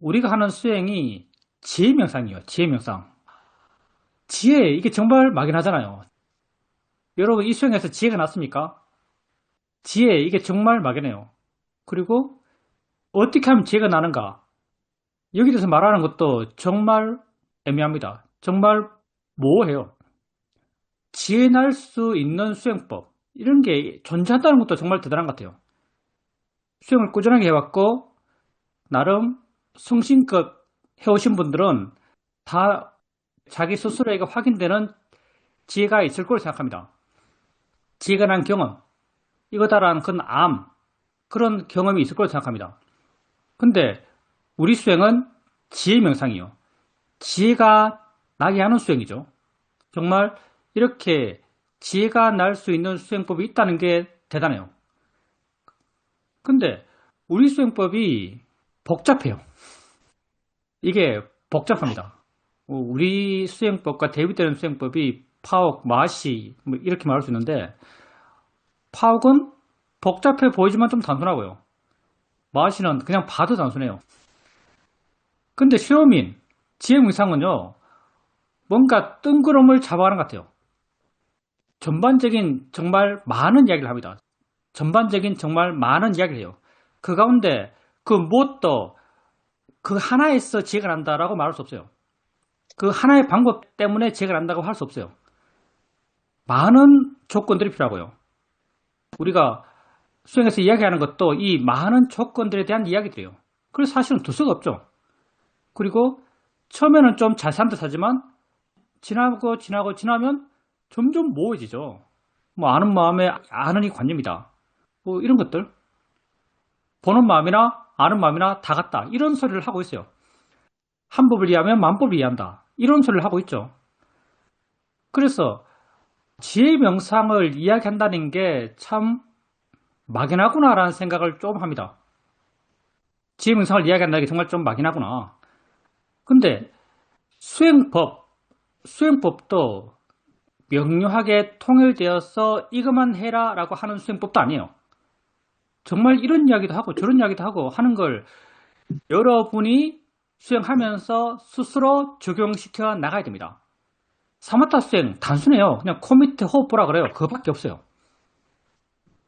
우리가 하는 수행이 지혜 명상이에요. 지혜 명상. 지혜, 이게 정말 막연하잖아요. 여러분, 이 수행에서 지혜가 났습니까? 지혜, 이게 정말 막연해요. 그리고 어떻게 하면 지혜가 나는가? 여기 대해서 말하는 것도 정말 애매합니다. 정말 모호해요. 지혜 날 수 있는 수행법, 이런 게 존재한다는 것도 정말 대단한 것 같아요. 수행을 꾸준하게 해왔고, 나름 성심껏 해오신 분들은 다 자기 스스로에게 확인되는 지혜가 있을 거로 생각합니다. 지혜가 난 경험, 이거다라는 그런 경험이 있을 거로 생각합니다. 근데 우리 수행은 지혜 명상이요. 지혜가 나게 하는 수행이죠. 정말 이렇게 지혜가 날 수 있는 수행법이 있다는 게 대단해요. 근데 우리 수행법이 복잡해요. 이게 복잡합니다. 우리 수행법과 대비되는 수행법이 파옥, 마시 뭐 이렇게 말할 수 있는데, 파옥은 복잡해 보이지만 좀 단순하고요. 마시는 그냥 봐도 단순해요. 근데 슈어민, 지혜명상은요, 뭔가 뜬구름을 잡아가는 것 같아요. 전반적인 정말 많은 이야기를 합니다. 전반적인 정말 많은 이야기를 해요. 그 가운데 그 무엇도 그 하나에서 지혜가 난다라고 말할 수 없어요. 그 하나의 방법 때문에 지혜가 난다고 할 수 없어요. 많은 조건들이 필요하고요. 우리가 수행에서 이야기하는 것도 이 많은 조건들에 대한 이야기들이에요. 그래서 사실은 두 수가 없죠. 그리고 처음에는 좀 잘 산듯 하지만 지나면 점점 모호해지죠. 뭐 아는 마음에 아는이 관념이다. 뭐 이런 것들. 보는 마음이나 아는 마음이나 다 같다. 이런 소리를 하고 있어요. 한 법을 이해하면 만법을 이해한다. 이런 소리를 하고 있죠. 그래서 지혜 명상을 이야기한다는 게 참 막연하구나라는 생각을 좀 합니다. 지혜 명상을 이야기한다는 게 정말 좀 막연하구나. 근데 수행법도 명료하게 통일되어서 이것만 해라 라고 하는 수행법도 아니에요. 정말 이런 이야기도 하고 저런 이야기도 하고 하는 걸 여러분이 수행하면서 스스로 적용시켜 나가야 됩니다. 사마타 수행 단순해요. 그냥 코 밑에 호흡 보라 그래요. 그거밖에 없어요.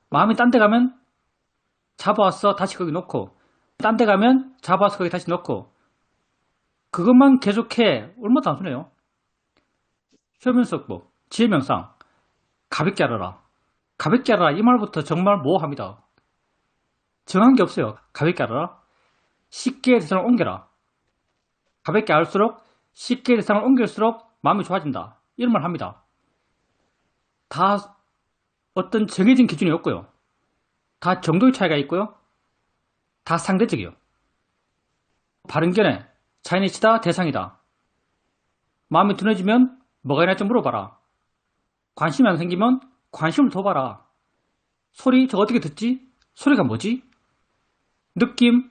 마음이 딴 데 가면 잡아와서 다시 거기 놓고, 딴 데 가면 잡아와서 거기 다시 놓고, 그것만 계속해. 얼마나 단순해요. 최면석법, 지혜명상, 가볍게 알아라. 가볍게 알아라. 이 말부터 정말 모호합니다. 정한 게 없어요. 가볍게 알아라. 쉽게 대상을 옮겨라. 가볍게 알수록 쉽게 대상을 옮길수록 마음이 좋아진다. 이런 말 합니다. 다 어떤 정해진 기준이 없고요. 다 정도의 차이가 있고요. 다 상대적이요. 바른견해, 차이니치다, 대상이다. 마음이 둔해지면 뭐가 있나 좀 물어봐라. 관심이 안 생기면 관심을 더 봐라. 소리 저 어떻게 듣지? 소리가 뭐지? 느낌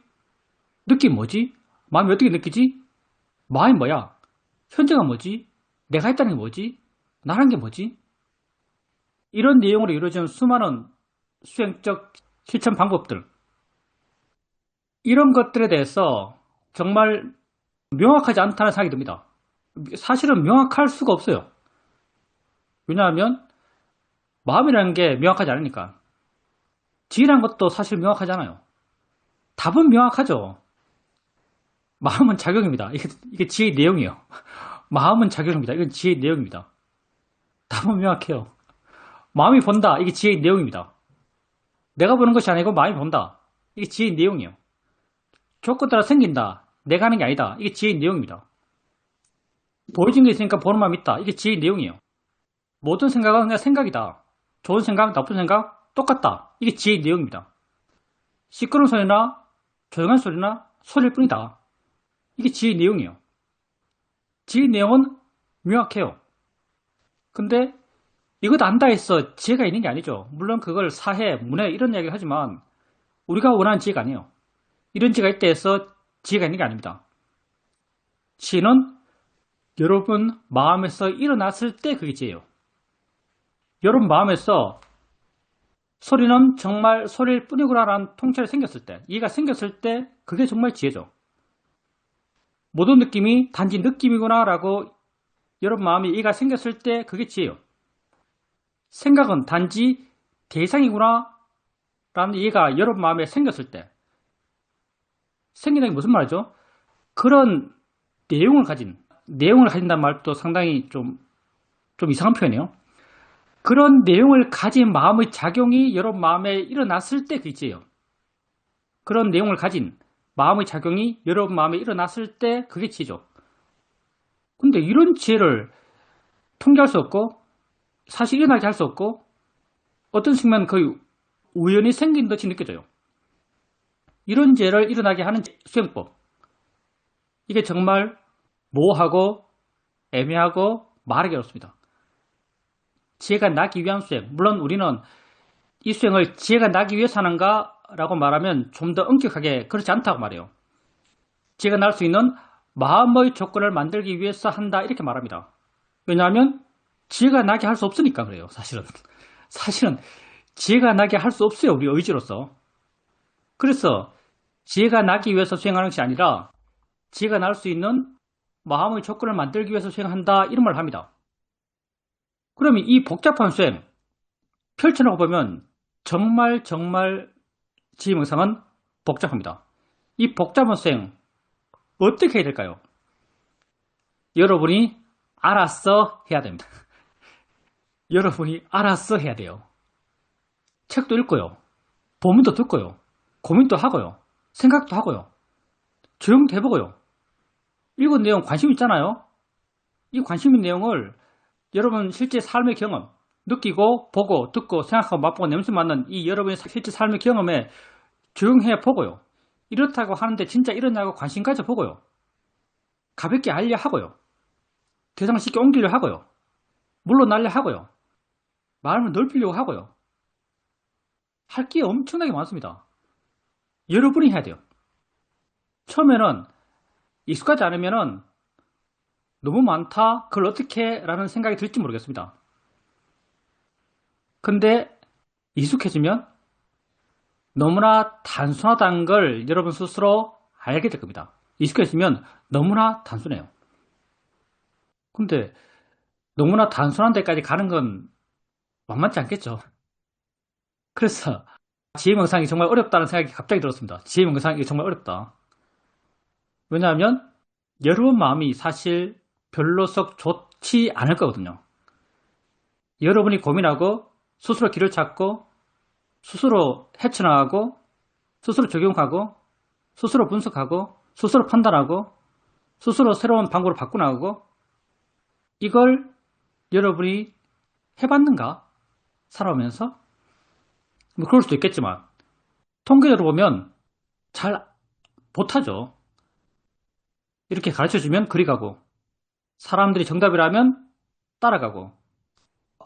뭐지? 마음이 어떻게 느끼지? 마음이 뭐야? 현재가 뭐지? 내가 했다는 게 뭐지? 나란 게 뭐지? 이런 내용으로 이루어진 수많은 수행적 실천 방법들, 이런 것들에 대해서 정말 명확하지 않다는 생각이 듭니다. 사실은 명확할 수가 없어요. 왜냐하면 마음이라는 게 명확하지 않으니까. 지혜라는 것도 사실 명확하지 않아요. 답은 명확하죠. 마음은 작용입니다. 이게 지혜의 내용이에요. 마음은 작용입니다. 이건 지혜의 내용입니다. 답은 명확해요. 마음이 본다. 이게 지혜의 내용입니다. 내가 보는 것이 아니고 마음이 본다. 이게 지혜의 내용이에요. 조건 따라 생긴다. 내가 하는 게 아니다. 이게 지혜의 내용입니다. 보여진 게 있으니까 보는 마음이 있다. 이게 지혜의 내용이에요. 모든 생각은 그냥 생각이다. 좋은 생각, 나쁜 생각 똑같다. 이게 지혜의 내용입니다. 시끄러운 소리나 조용한 소리나 소리일 뿐이다. 이게 지혜의 내용이에요. 지혜의 내용은 명확해요. 근데 이것 안다 해서 지혜가 있는 게 아니죠. 물론 그걸 사해, 문해 이런 이야기를 하지만 우리가 원하는 지혜가 아니에요. 이런 지혜가 있다 해서 지혜가 있는 게 아닙니다. 지혜는 여러분 마음에서 일어났을 때 그게 지혜예요. 여러분 마음에서 소리는 정말 소리일 뿐이구나라는 통찰이 생겼을 때, 이해가 생겼을 때 그게 정말 지혜죠. 모든 느낌이 단지 느낌이구나 라고 여러분 마음에 이해가 생겼을 때 그게 지혜예요. 생각은 단지 대상이구나 라는 이해가 여러분 마음에 생겼을 때, 생긴다는 게 무슨 말이죠? 그런 내용을 가진다는 말도 상당히 좀 이상한 표현이에요. 그런 내용을 가진 마음의 작용이 여러분 마음에 일어났을 때 그게 지혜예요. 그런 내용을 가진 마음의 작용이 여러분 마음에 일어났을 때 그게 지혜죠. 근데 이런 지혜를 통제할 수 없고 사실 일어나게 할 수 없고 어떤 측면 거의 우연히 생긴 듯이 느껴져요. 이런 지혜를 일어나게 하는 수행법, 이게 정말 모호하고 애매하고 말하기 어렵습니다. 지혜가 나기 위한 수행, 물론 우리는 이 수행을 지혜가 나기 위해서 하는가 라고 말하면 좀 더 엄격하게 그렇지 않다고 말해요. 지혜가 날 수 있는 마음의 조건을 만들기 위해서 한다 이렇게 말합니다. 왜냐하면 지혜가 나게 할 수 없으니까 그래요. 사실은 지혜가 나게 할 수 없어요. 우리 의지로서. 그래서 지혜가 나기 위해서 수행하는 것이 아니라 지혜가 날 수 있는 마음의 조건을 만들기 위해서 수행한다 이런 말을 합니다. 그러면 이 복잡한 수행 펼쳐놓고 보면 정말 지혜명상은 복잡합니다. 이 복잡한 수행 어떻게 해야 될까요? 여러분이 알아서 해야 됩니다. 여러분이 알아서 해야 돼요. 책도 읽고요. 본문도 듣고요. 고민도 하고요. 생각도 하고요. 조용도 해보고요. 읽은 내용 관심 있잖아요. 이 관심 있는 내용을 여러분 실제 삶의 경험, 느끼고 보고 듣고 생각하고 맛보고 냄새 맡는 이 여러분의 실제 삶의 경험에 조용해 보고요. 이렇다고 하는데 진짜 이러냐고 관심 가져보고요. 가볍게 알려 하고요. 대상을 쉽게 옮기려 하고요. 물러나려 하고요. 마음을 넓히려고 하고요. 할 게 엄청나게 많습니다. 여러분이 해야 돼요. 처음에는 익숙하지 않으면은 너무 많다, 그걸 어떻게 라는 생각이 들지 모르겠습니다. 근데 익숙해지면 너무나 단순하다는 걸 여러분 스스로 알게 될 겁니다. 익숙해지면 너무나 단순해요. 근데 너무나 단순한 데까지 가는 건 만만치 않겠죠. 그래서 지혜명상이 정말 어렵다는 생각이 갑자기 들었습니다. 지혜명상이 정말 어렵다. 왜냐하면 여러분 마음이 사실 별로 썩 좋지 않을 거거든요. 여러분이 고민하고 스스로 길을 찾고 스스로 헤쳐나가고 스스로 적용하고 스스로 분석하고 스스로 판단하고 스스로 새로운 방법을 바꿔나가고 이걸 여러분이 해봤는가? 살아오면서? 뭐 그럴 수도 있겠지만 통계적으로 보면 잘 못하죠. 이렇게 가르쳐주면 그리 가고 사람들이 정답이라면 따라가고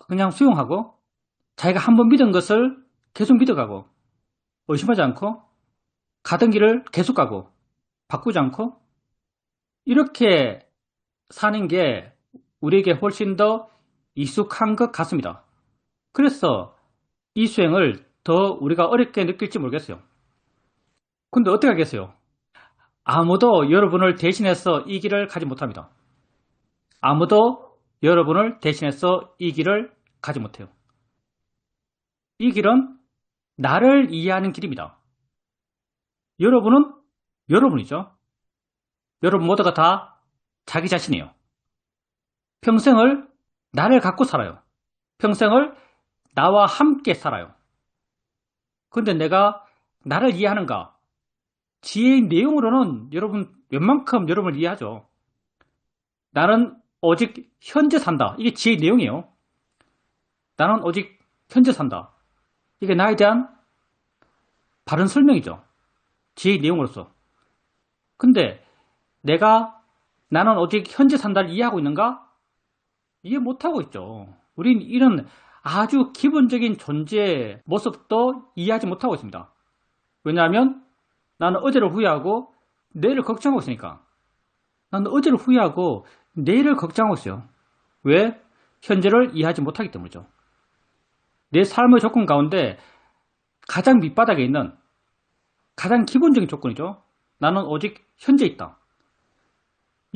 그냥 수용하고 자기가 한번 믿은 것을 계속 믿어가고 의심하지 않고 가던 길을 계속 가고 바꾸지 않고 이렇게 사는 게 우리에게 훨씬 더 익숙한 것 같습니다. 그래서 이 수행을 더 우리가 어렵게 느낄지 모르겠어요. 근데 어떻게 하겠어요? 아무도 여러분을 대신해서 이 길을 가지 못합니다. 아무도 여러분을 대신해서 이 길을 가지 못해요. 이 길은 나를 이해하는 길입니다. 여러분은 여러분이죠. 여러분 모두가 다 자기 자신이에요. 평생을 나를 갖고 살아요. 평생을 나와 함께 살아요. 그런데 내가 나를 이해하는가? 지혜의 내용으로는 여러분 웬만큼 여러분을 이해하죠. 나는 오직 현재 산다. 이게 지혜의 내용이에요. 나는 오직 현재 산다. 이게 나에 대한 바른 설명이죠. 지혜의 내용으로서. 근데 나는 오직 현재 산다를 이해하고 있는가? 이해 못하고 있죠. 우린 이런 아주 기본적인 존재의 모습도 이해하지 못하고 있습니다. 왜냐하면 나는 어제를 후회하고 내일을 걱정하고 있으니까. 나는 어제를 후회하고 내일을 걱정하고 있어요. 왜? 현재를 이해하지 못하기 때문이죠. 내 삶의 조건 가운데 가장 밑바닥에 있는 가장 기본적인 조건이죠. 나는 오직 현재 있다.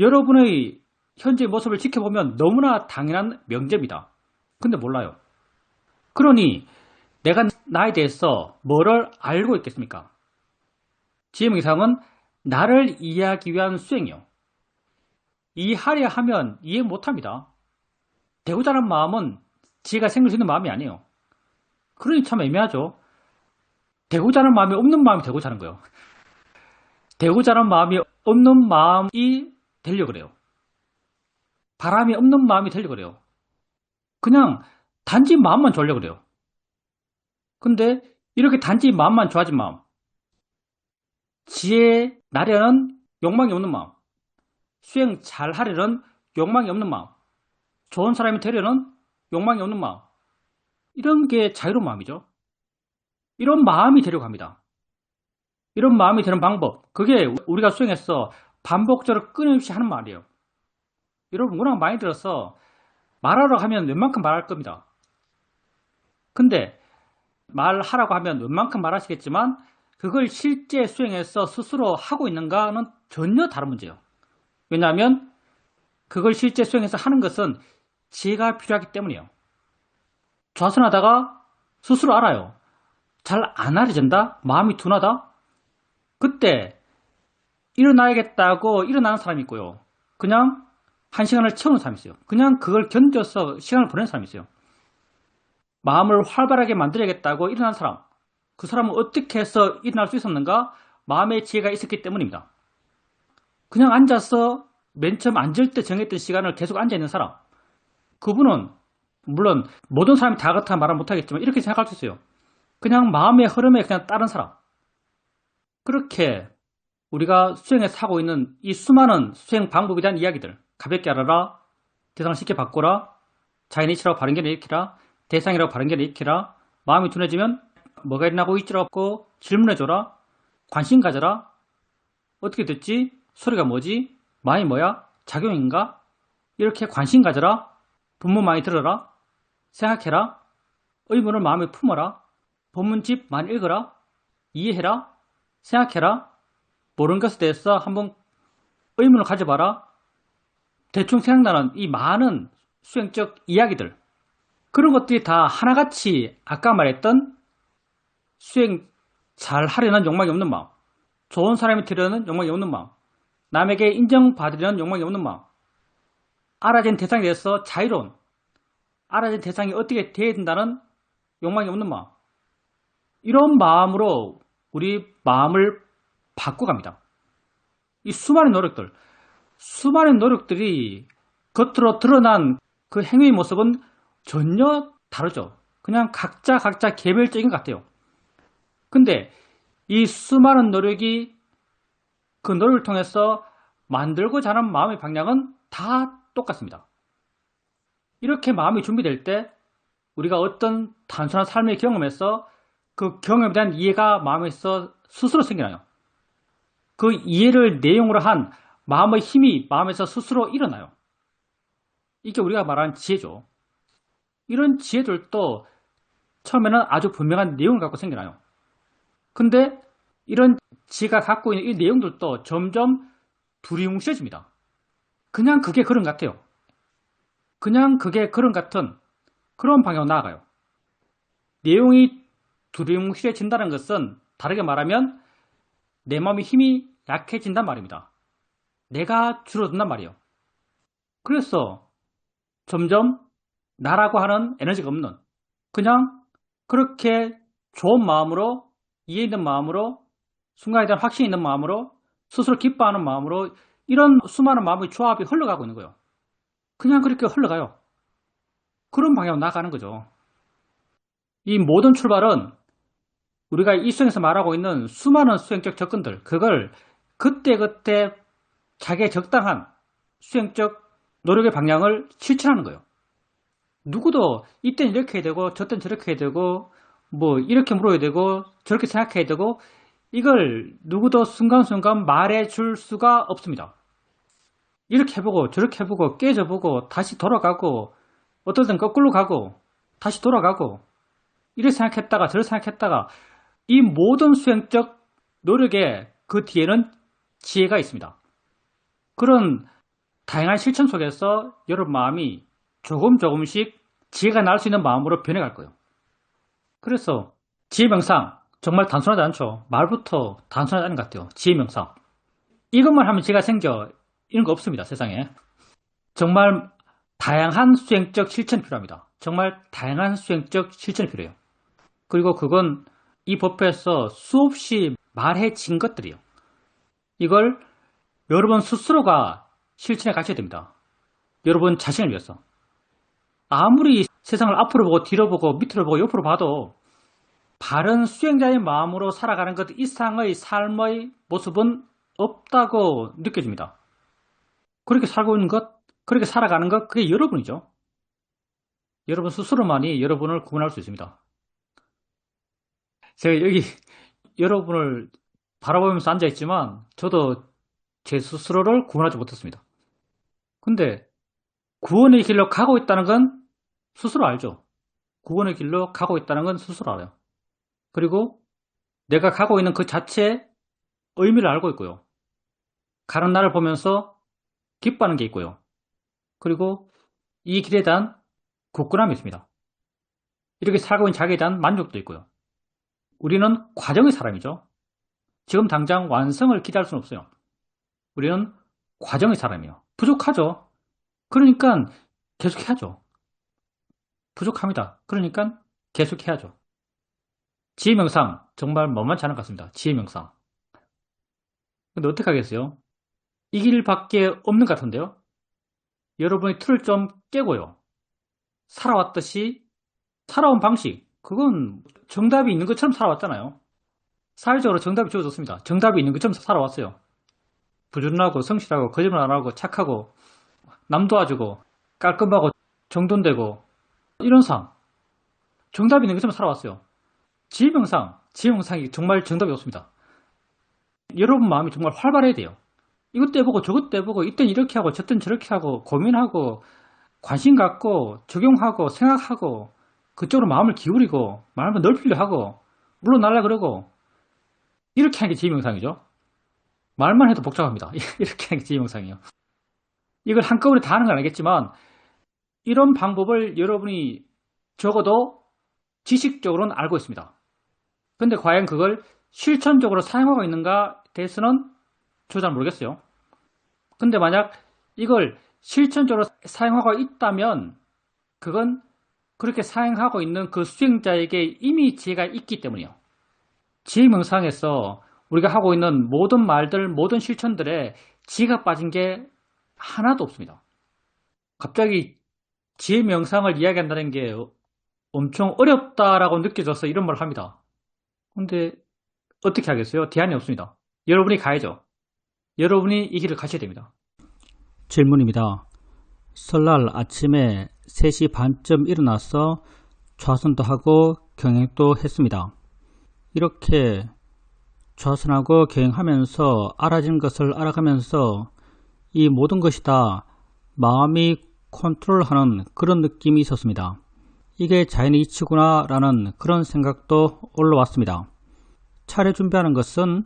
여러분의 현재 모습을 지켜보면 너무나 당연한 명제입니다. 근데 몰라요. 그러니 내가 나에 대해서 뭐를 알고 있겠습니까? 지혜명상은 나를 이해하기 위한 수행이요. 이해하려 하면 이해 못합니다. 되고자 하는 마음은 지혜가 생길 수 있는 마음이 아니에요. 그러니 참 애매하죠. 되고자 하는 마음이 없는 마음이 되고자 하는 거예요. 되고자 하는 마음이 없는 마음이 되려고 그래요. 바람이 없는 마음이 되려고 그래요. 그냥 단지 마음만 좋으려고 그래요. 근데 이렇게 단지 마음만 좋아진 마음, 지혜 나려는 욕망이 없는 마음, 수행 잘 하려는 욕망이 없는 마음, 좋은 사람이 되려는 욕망이 없는 마음, 이런 게 자유로운 마음이죠. 이런 마음이 되려고 합니다. 이런 마음이 되는 방법, 그게 우리가 수행해서 반복적으로 끊임없이 하는 말이에요. 여러분 워낙 많이 들어서 말하러 하면 웬만큼 말할 겁니다. 근데 말하라고 하면 웬만큼 말하시겠지만 그걸 실제 수행해서 스스로 하고 있는가는 전혀 다른 문제예요. 왜냐하면 그걸 실제 수행해서 하는 것은 지혜가 필요하기 때문이에요. 좌선하다가 스스로 알아요. 잘 안 알아진다? 마음이 둔하다? 그때 일어나야겠다고 일어나는 사람이 있고요. 그냥 한 시간을 채우는 사람이 있어요. 그냥 그걸 견뎌서 시간을 보내는 사람이 있어요. 마음을 활발하게 만들어야겠다고 일어난 사람, 그 사람은 어떻게 해서 일어날 수 있었는가? 마음의 지혜가 있었기 때문입니다. 그냥 앉아서 맨 처음 앉을 때 정했던 시간을 계속 앉아있는 사람, 그분은 물론 모든 사람이 다 그렇다 말은 못하겠지만 이렇게 생각할 수 있어요. 그냥 마음의 흐름에 그냥 따른 사람. 그렇게 우리가 수행에서 하고 있는 이 수많은 수행 방법에 대한 이야기들, 가볍게 알아라, 대상을 쉽게 바꿔라, 자연이치라고 바른 견해 일으키라, 대상이라고 바른 견해 일으키라, 마음이 둔해지면 뭐가 일어나고 있지라고 질문해줘라, 관심 가져라, 어떻게 됐지? 소리가 뭐지? 마음이 뭐야? 작용인가? 이렇게 관심 가져라, 본문 많이 들어라, 생각해라, 의문을 마음에 품어라, 본문집 많이 읽어라, 이해해라, 생각해라, 모르는 것에 대해서 한번 의문을 가져봐라. 대충 생각나는 이 많은 수행적 이야기들, 그런 것들이 다 하나같이 아까 말했던 수행 잘 하려는 욕망이 없는 마음, 좋은 사람이 되려는 욕망이 없는 마음, 남에게 인정받으려는 욕망이 없는 마음, 알아진 대상에 대해서 자유로운, 알아진 대상이 어떻게 되어야 된다는 욕망이 없는 마음, 이런 마음으로 우리 마음을 바꿔갑니다. 이 수많은 노력들이 겉으로 드러난 그 행위의 모습은 전혀 다르죠. 그냥 각자 개별적인 것 같아요. 근데 이 수많은 노력이 그 노력을 통해서 만들고자 하는 마음의 방향은 다 똑같습니다. 이렇게 마음이 준비될 때 우리가 어떤 단순한 삶의 경험에서 그 경험에 대한 이해가 마음에서 스스로 생겨나요. 그 이해를 내용으로 한 마음의 힘이 마음에서 스스로 일어나요. 이게 우리가 말하는 지혜죠. 이런 지혜들도 처음에는 아주 분명한 내용을 갖고 생겨나요. 근데 이런 지혜가 갖고 있는 이 내용들도 점점 두리뭉실해집니다. 그냥 그게 그런 것 같아요. 그냥 그게 그런 같은 그런 방향으로 나아가요. 내용이 두리뭉실해진다는 것은 다르게 말하면 내 마음의 힘이 약해진단 말입니다. 내가 줄어든단 말이에요. 그래서 점점 나라고 하는 에너지가 없는, 그냥 그렇게 좋은 마음으로, 이해 있는 마음으로, 순간에 대한 확신이 있는 마음으로, 스스로 기뻐하는 마음으로 이런 수많은 마음의 조합이 흘러가고 있는 거예요. 그냥 그렇게 흘러가요. 그런 방향으로 나아가는 거죠. 이 모든 출발은 우리가 이 수행에서 말하고 있는 수많은 수행적 접근들, 그걸 그때그때 자기의 적당한 수행적 노력의 방향을 실천하는 거예요. 누구도 이때는 이렇게 해야 되고 저때는 저렇게 해야 되고 뭐 이렇게 물어야 되고 저렇게 생각해야 되고 이걸 누구도 순간순간 말해줄 수가 없습니다. 이렇게 해보고 저렇게 해보고 깨져보고 다시 돌아가고 어떨 땐 거꾸로 가고 다시 돌아가고 이렇게 생각했다가 저렇게 생각했다가 이 모든 수행적 노력의 그 뒤에는 지혜가 있습니다. 그런 다양한 실천 속에서 여러분 마음이 조금씩 지혜가 날 수 있는 마음으로 변해갈 거예요. 그래서 지혜 명상 정말 단순하지 않죠. 말부터 단순하지 않은 것 같아요. 지혜 명상. 이것만 하면 지혜가 생겨 이런 거 없습니다. 세상에. 정말 다양한 수행적 실천이 필요합니다. 정말 다양한 수행적 실천이 필요해요. 그리고 그건 이 법회에서 수없이 말해진 것들이에요. 이걸 여러분 스스로가 실천에 가셔야 됩니다. 여러분 자신을 위해서. 아무리 세상을 앞으로 보고 뒤로 보고 밑으로 보고 옆으로 봐도 바른 수행자의 마음으로 살아가는 것 이상의 삶의 모습은 없다고 느껴집니다. 그렇게 살고 있는 것, 그렇게 살아가는 것, 그게 여러분이죠. 여러분 스스로만이 여러분을 구원할 수 있습니다. 제가 여기 여러분을 바라보면서 앉아있지만 저도 제 스스로를 구원하지 못했습니다. 근데 구원의 길로 가고 있다는 건 스스로 알죠. 구원의 길로 가고 있다는 건 스스로 알아요. 그리고 내가 가고 있는 그 자체의 의미를 알고 있고요. 가는 나를 보면서 기뻐하는 게 있고요. 그리고 이 길에 대한 굳건함이 있습니다. 이렇게 살고 있는 자기에 대한 만족도 있고요. 우리는 과정의 사람이죠. 지금 당장 완성을 기대할 수는 없어요. 우리는 과정의 사람이에요. 부족하죠. 그러니까 계속해야죠. 부족합니다. 그러니까 계속해야죠. 지혜 명상 정말 만만치 않은 것 같습니다. 지혜 명상. 근데 어떻게 하겠어요? 이 길밖에 없는 것 같은데요. 여러분이 틀을 좀 깨고요. 살아왔듯이 살아온 방식, 그건 정답이 있는 것처럼 살아왔잖아요. 사회적으로 정답이 주어졌습니다. 정답이 있는 것처럼 살아왔어요. 부지런하고 성실하고 거짓말 안 하고 착하고 남 도와주고 깔끔하고 정돈되고 이런 삶. 정답이 있는 것처럼 살아왔어요. 지혜 명상이 정말 정답이 없습니다. 여러분 마음이 정말 활발해야 돼요. 이것도 해보고 저것도 해보고 이땐 이렇게 하고 저땐 저렇게 하고 고민하고 관심 갖고 적용하고 생각하고 그쪽으로 마음을 기울이고 마음을 넓히려 하고 물러날라 그러고 이렇게 하는 게 지혜 명상이죠. 말만 해도 복잡합니다. 이렇게 하는 게 지혜 명상이에요. 이걸 한꺼번에 다 하는 건 아니겠지만 이런 방법을 여러분이 적어도 지식적으로는 알고 있습니다. 근데 과연 그걸 실천적으로 사용하고 있는가 대해서는 저 잘 모르겠어요. 근데 만약 이걸 실천적으로 사용하고 있다면 그건 그렇게 사용하고 있는 그 수행자에게 이미 지혜가 있기 때문이에요. 지혜 명상에서 우리가 하고 있는 모든 말들, 모든 실천들에 지혜가 빠진 게 하나도 없습니다. 갑자기 지혜 명상을 이야기한다는 게 엄청 어렵다라고 느껴져서 이런 말을 합니다. 근데 어떻게 하겠어요? 대안이 없습니다. 여러분이 가야죠. 여러분이 이 길을 가셔야 됩니다. 질문입니다. 설날 아침에 3시 반쯤 일어나서 좌선도 하고 경행도 했습니다. 이렇게 좌선하고 경행하면서 알아진 것을 알아가면서 이 모든 것이 다 마음이 컨트롤하는 그런 느낌이 있었습니다. 이게 자연의 이치구나 라는 그런 생각도 올라왔습니다. 차례 준비하는 것은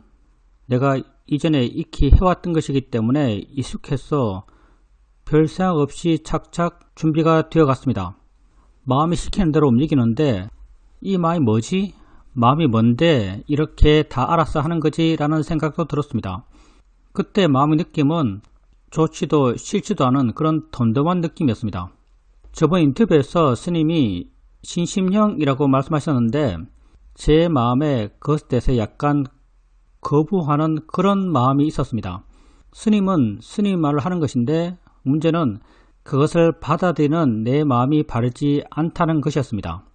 내가 이전에 익히 해왔던 것이기 때문에 익숙해서 별 생각 없이 착착 준비가 되어 갔습니다. 마음이 시키는 대로 움직이는데 이 마음이 뭐지? 마음이 뭔데 이렇게 다 알아서 하는 거지? 라는 생각도 들었습니다. 그때 마음의 느낌은 좋지도 싫지도 않은 그런 덤덤한 느낌이었습니다. 저번 인터뷰에서 스님이 신심형이라고 말씀하셨는데 제 마음에 그것에 대해서 약간 거부하는 그런 마음이 있었습니다. 스님은 스님 말을 하는 것인데 문제는 그것을 받아들이는 내 마음이 바르지 않다는 것이었습니다.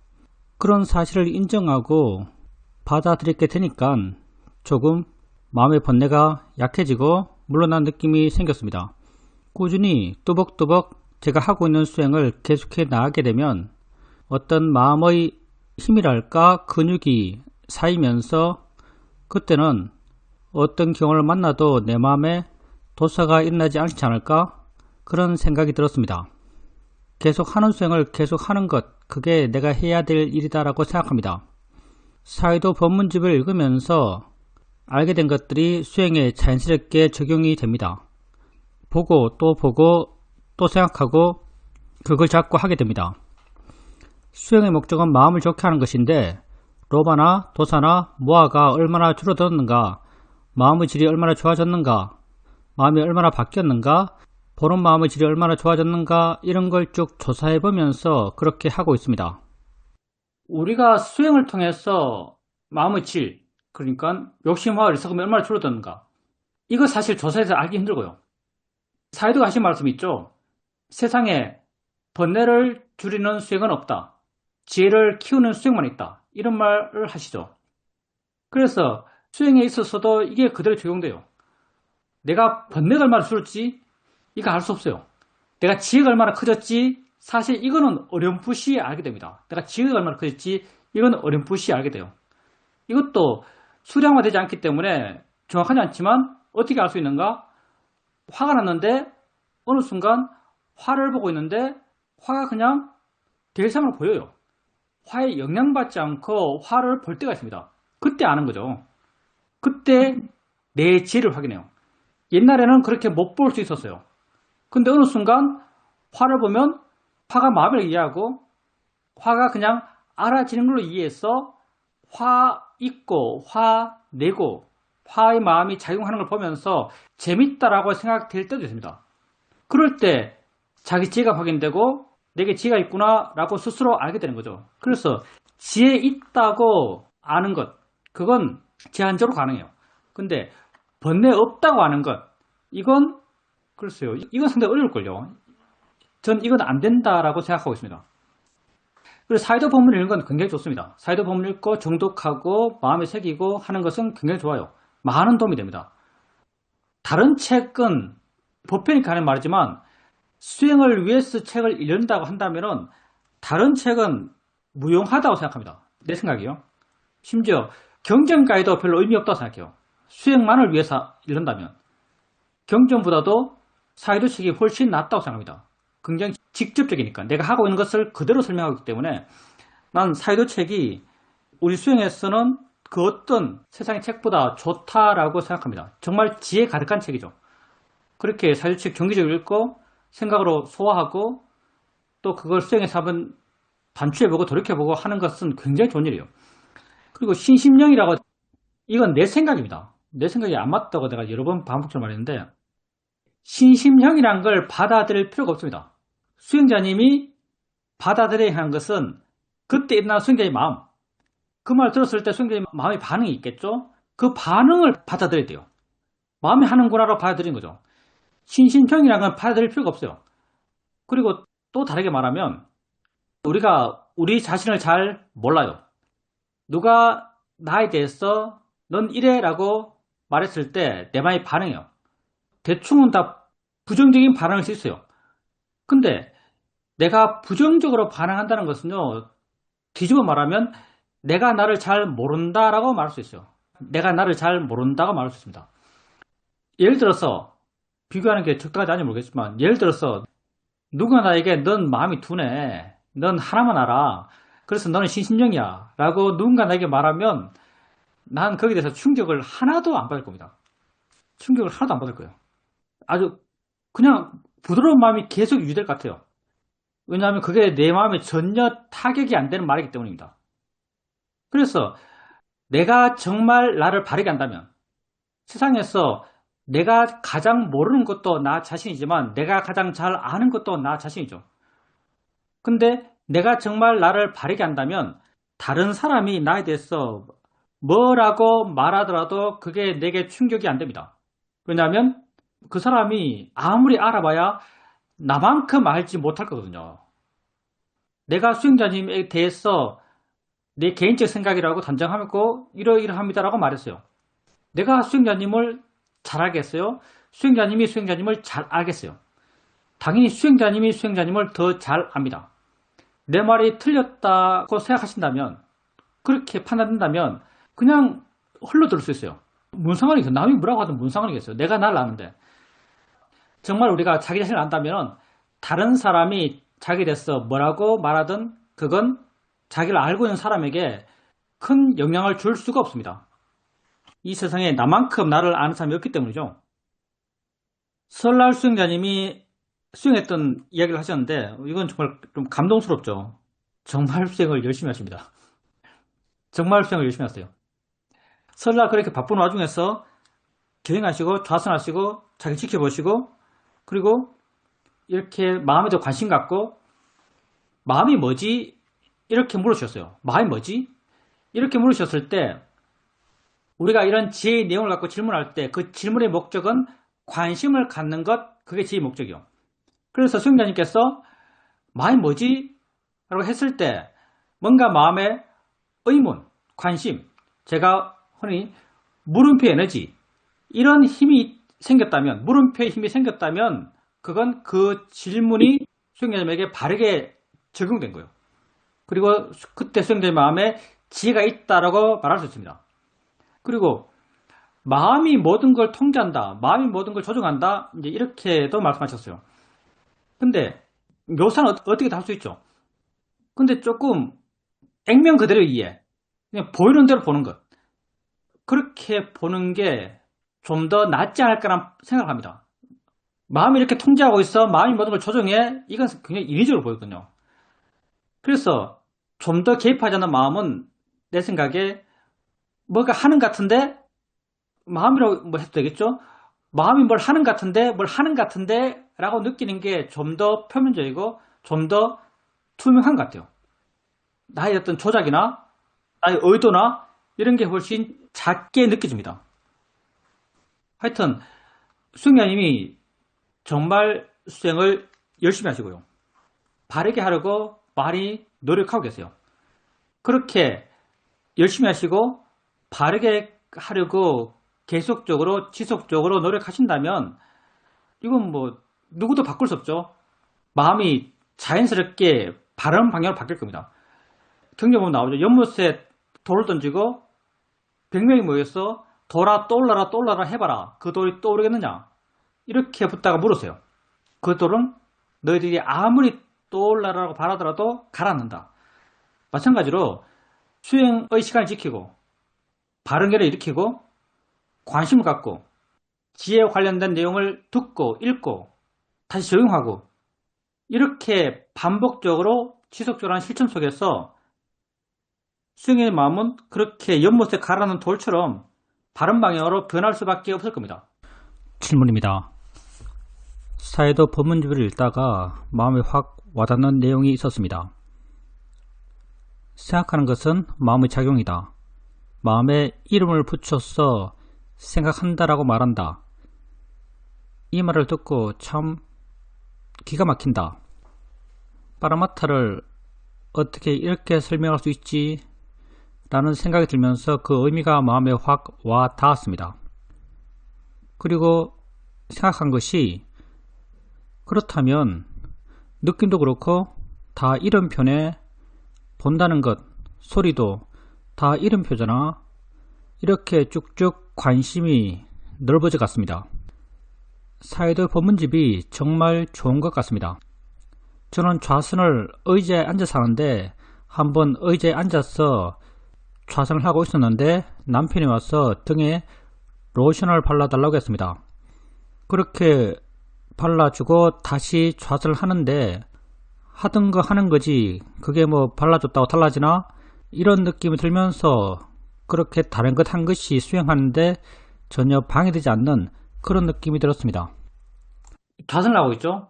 그런 사실을 인정하고 받아들이게 되니까 조금 마음의 번뇌가 약해지고 물러난 느낌이 생겼습니다. 꾸준히 뚜벅뚜벅 제가 하고 있는 수행을 계속해 나가게 되면 어떤 마음의 힘이랄까 근육이 쌓이면서 그때는 어떤 경우를 만나도 내 마음에 도사가 일어나지 않지 않을까 그런 생각이 들었습니다. 계속 하는 수행을 계속 하는 것 그게 내가 해야 될 일이다 라고 생각합니다. 사이도 법문집을 읽으면서 알게 된 것들이 수행에 자연스럽게 적용이 됩니다. 보고 또 생각하고 그걸 자꾸 하게 됩니다. 수행의 목적은 마음을 좋게 하는 것인데 로바나 도사나 모아가 얼마나 줄어들었는가, 마음의 질이 얼마나 좋아졌는가, 마음이 얼마나 바뀌었는가, 보는 마음의 질이 얼마나 좋아졌는가, 이런 걸 쭉 조사해 보면서 그렇게 하고 있습니다. 우리가 수행을 통해서 마음의 질, 그러니까 욕심과 어리석음이 얼마나 줄어드는가, 이거 사실 조사해서 알기 힘들고요. 사이드가 하신 말씀이 있죠. 세상에 번뇌를 줄이는 수행은 없다. 지혜를 키우는 수행만 있다. 이런 말을 하시죠. 그래서 수행에 있어서도 이게 그대로 적용돼요. 내가 번뇌가 얼마나 줄었지? 이거 알 수 없어요. 내가 지혜가 얼마나 커졌지? 사실 이거는 어렴풋이 알게 됩니다. 내가 지혜가 얼마나 커졌지? 이건 어렴풋이 알게 돼요. 이것도 수량화되지 않기 때문에 정확하지 않지만 어떻게 알 수 있는가? 화가 났는데 어느 순간 화를 보고 있는데 화가 그냥 대상으로 보여요. 화에 영향받지 않고 화를 볼 때가 있습니다. 그때 아는 거죠. 그때 내 지혜를 확인해요. 옛날에는 그렇게 못 볼 수 있었어요. 근데 어느 순간 화를 보면 화가 마음을 이해하고 화가 그냥 알아지는 걸로 이해해서 화 있고 화 내고 화의 마음이 작용하는 걸 보면서 재밌다라고 생각될 때도 있습니다. 그럴 때 자기 지혜가 확인되고 내게 지혜가 있구나 라고 스스로 알게 되는 거죠. 그래서 지혜 있다고 아는 것, 그건 제한적으로 가능해요. 근데 번뇌 없다고 아는 것, 이건 글쎄요, 이건 상당히 어려울걸요. 전 이건 안 된다라고 생각하고 있습니다. 그래서 사이드 본문 읽는 건 굉장히 좋습니다. 사이드 본문 읽고 정독하고 마음에 새기고 하는 것은 굉장히 좋아요. 많은 도움이 됩니다. 다른 책은 보편이니까 하는 말이지만 수행을 위해서 책을 읽는다고 한다면 다른 책은 무용하다고 생각합니다. 내 생각이요. 심지어 경전가에도 별로 의미 없다고 생각해요. 수행만을 위해서 읽는다면 경전보다도 사이드 책이 훨씬 낫다고 생각합니다. 굉장히 직접적이니까 내가 하고 있는 것을 그대로 설명하기 때문에 난 사이드 책이 우리 수행에서는 그 어떤 세상의 책보다 좋다라고 생각합니다. 정말 지혜 가득한 책이죠. 그렇게 사이드 책 정기적으로 읽고 생각으로 소화하고 또 그걸 수행해서 한번 반추해보고 돌이켜보고 하는 것은 굉장히 좋은 일이에요. 그리고 신심령이라고, 이건 내 생각입니다. 내 생각이 안 맞다고 내가 여러 번 반복적으로 말했는데 신심형이란 걸 받아들일 필요가 없습니다. 수행자님이 받아들여야 하는 것은 그때 일어난 수행자의 마음, 그 말 들었을 때 수행자의 마음의 반응이 있겠죠? 그 반응을 받아들여야 돼요. 마음이 하는구나라고 받아들이는 거죠. 신심형이란 건 받아들일 필요가 없어요. 그리고 또 다르게 말하면 우리가 우리 자신을 잘 몰라요. 누가 나에 대해서 넌 이래 라고 말했을 때 내 마음이 반응해요. 대충은 다 부정적인 반응을 수 있어요. 근데 내가 부정적으로 반응한다는 것은요, 뒤집어 말하면 내가 나를 잘 모른다라고 말할 수 있어요. 내가 나를 잘 모른다고 말할 수 있습니다. 예를 들어서 비교하는 게 적당하지 않은지 모르겠지만 예를 들어서 누가 나에게 넌 마음이 둔해, 넌 하나만 알아, 그래서 너는 신심령이야 라고 누군가 나에게 말하면 난 거기에 대해서 충격을 하나도 안 받을 겁니다. 충격을 하나도 안 받을 거예요. 아주 그냥 부드러운 마음이 계속 유지될 것 같아요. 왜냐하면 그게 내 마음에 전혀 타격이 안 되는 말이기 때문입니다. 그래서 내가 정말 나를 바르게 한다면 세상에서 내가 가장 모르는 것도 나 자신이지만 내가 가장 잘 아는 것도 나 자신이죠. 근데 내가 정말 나를 바르게 한다면 다른 사람이 나에 대해서 뭐라고 말하더라도 그게 내게 충격이 안 됩니다. 왜냐하면 그 사람이 아무리 알아봐야 나만큼 알지 못할 거거든요. 내가 수행자님에 대해서 내 개인적 생각이라고 단정하고 이러이러합니다라고 말했어요. 내가 수행자님을 잘 알겠어요? 수행자님이 수행자님을 잘 알겠어요? 당연히 수행자님이 수행자님을 더 잘 압니다. 내 말이 틀렸다고 생각하신다면, 그렇게 판단된다면 그냥 흘러들 수 있어요. 뭔 상관이 있어요? 남이 뭐라고 하든 뭔 상관이 있어요? 내가 나를 아는데. 정말 우리가 자기 자신을 안다면 다른 사람이 자기에 대해서 뭐라고 말하든 그건 자기를 알고 있는 사람에게 큰 영향을 줄 수가 없습니다. 이 세상에 나만큼 나를 아는 사람이 없기 때문이죠. 설날 수행자님이 수행했던 이야기를 하셨는데 이건 정말 좀 감동스럽죠. 정말 수행을 열심히 하십니다. 정말 수행을 열심히 하세요. 설날 그렇게 바쁜 와중에서 기행하시고 좌선하시고 자기 지켜보시고 그리고 이렇게 마음에도 관심 갖고 마음이 뭐지? 이렇게 물으셨어요. 마음이 뭐지? 이렇게 물으셨을 때 우리가 이런 지혜의 내용을 갖고 질문할 때 그 질문의 목적은 관심을 갖는 것, 그게 지혜의 목적이요. 그래서 수행자님께서 마음이 뭐지? 라고 했을 때 뭔가 마음에 의문, 관심, 제가 흔히 물음표 에너지 이런 힘이 생겼다면, 물음표의 힘이 생겼다면 그건 그 질문이 수행자님에게 바르게 적용된 거예요. 그리고 그때 수행자의 마음에 지혜가 있다라고 말할 수 있습니다. 그리고 마음이 모든 걸 통제한다, 마음이 모든 걸 조종한다, 이제 이렇게도 말씀하셨어요. 근데 묘사는 어떻게든 할 수 있죠. 근데 조금 액면 그대로 이해, 그냥 보이는 대로 보는 것, 그렇게 보는 게 좀 더 낫지 않을까라는 생각을 합니다. 마음이 이렇게 통제하고 있어, 마음이 모든 걸 조종해, 이건 굉장히 인위적으로 보이거든요. 그래서 좀 더 개입하지 않는 마음은 내 생각에 뭐가 하는 것 같은데, 마음이라고 뭐 해도 되겠죠? 마음이 뭘 하는 것 같은데, 뭘 하는 것 같은데 라고 느끼는 게 좀 더 표면적이고 좀 더 투명한 것 같아요. 나의 어떤 조작이나 나의 의도나 이런 게 훨씬 작게 느껴집니다. 하여튼 수행자님이 정말 수행을 열심히 하시고요. 바르게 하려고 많이 노력하고 계세요. 그렇게 열심히 하시고 바르게 하려고 계속적으로 지속적으로 노력하신다면 이건 뭐 누구도 바꿀 수 없죠. 마음이 자연스럽게 바른 방향으로 바뀔 겁니다. 경제 보면 나오죠. 연못에 돌을 던지고 100명이 모여서 돌아 떠올라라 떠올라라 해봐라. 그 돌이 떠오르겠느냐? 이렇게 붙다가 물으세요. 그 돌은 너희들이 아무리 떠올라라고 바라더라도 가라앉는다. 마찬가지로 수행의 시간을 지키고 바른 결을 일으키고 관심을 갖고 지혜에 관련된 내용을 듣고 읽고 다시 적용하고 이렇게 반복적으로 지속적으로 하는 실천 속에서 수행의 마음은 그렇게 연못에 가라앉는 돌처럼 바른 방향으로 변할 수밖에 없을 겁니다. 질문입니다. 사회도 법문집을 읽다가 마음에 확 와닿는 내용이 있었습니다. 생각하는 것은 마음의 작용이다. 마음에 이름을 붙여서 생각한다라고 말한다. 이 말을 듣고 참 기가 막힌다. 파라마타를 어떻게 이렇게 설명할 수 있지? 라는 생각이 들면서 그 의미가 마음에 확 와 닿았습니다. 그리고 생각한 것이 그렇다면 느낌도 그렇고 다 이름표네, 본다는 것, 소리도 다 이름표잖아. 이렇게 쭉쭉 관심이 넓어져 갔습니다. 사회도 법문집이 정말 좋은 것 같습니다. 저는 좌선을 의자에 앉아서 하는데 한번 의자에 앉아서 좌선을 하고 있었는데 남편이 와서 등에 로션을 발라달라고 했습니다. 그렇게 발라주고 다시 좌선을 하는데 하던 거 하는 거지 그게 뭐 발라줬다고 달라지나? 이런 느낌이 들면서 그렇게 다른 것 한 것이 수행하는데 전혀 방해되지 않는 그런 느낌이 들었습니다. 좌선을 하고 있죠.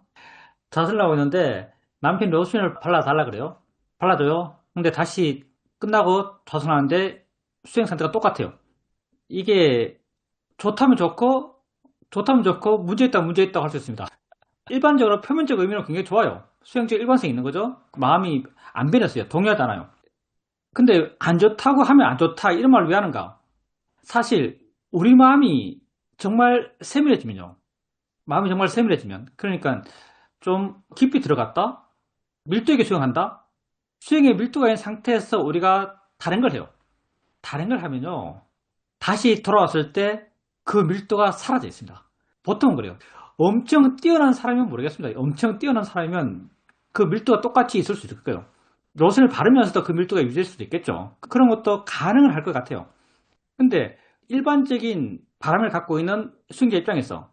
좌선을 하고 있는데 남편이 로션을 발라달라 그래요. 발라줘요. 근데 다시 끝나고 좌선하는데 수행 상태가 똑같아요. 이게 좋다면 좋고 문제 있다고 할 수 있습니다. 일반적으로 표면적 의미는 굉장히 좋아요. 수행적 일관성이 있는 거죠. 마음이 안 변했어요. 동의하잖아요. 근데 안 좋다고 하면 안 좋다 이런 말을 왜 하는가? 사실 우리 마음이 정말 세밀해지면요. 마음이 정말 세밀해지면 그러니까 좀 깊이 들어갔다? 밀도 있게 수행한다? 수행에 밀도가 있는 상태에서 우리가 다른 걸 해요. 다른 걸 하면요. 다시 돌아왔을 때 그 밀도가 사라져 있습니다. 보통은 그래요. 엄청 뛰어난 사람이면 모르겠습니다. 엄청 뛰어난 사람이면 그 밀도가 똑같이 있을 수도 있을 거예요. 로션을 바르면서도 그 밀도가 유지될 수도 있겠죠. 그런 것도 가능을 할 것 같아요. 근데 일반적인 바람을 갖고 있는 수행자 입장에서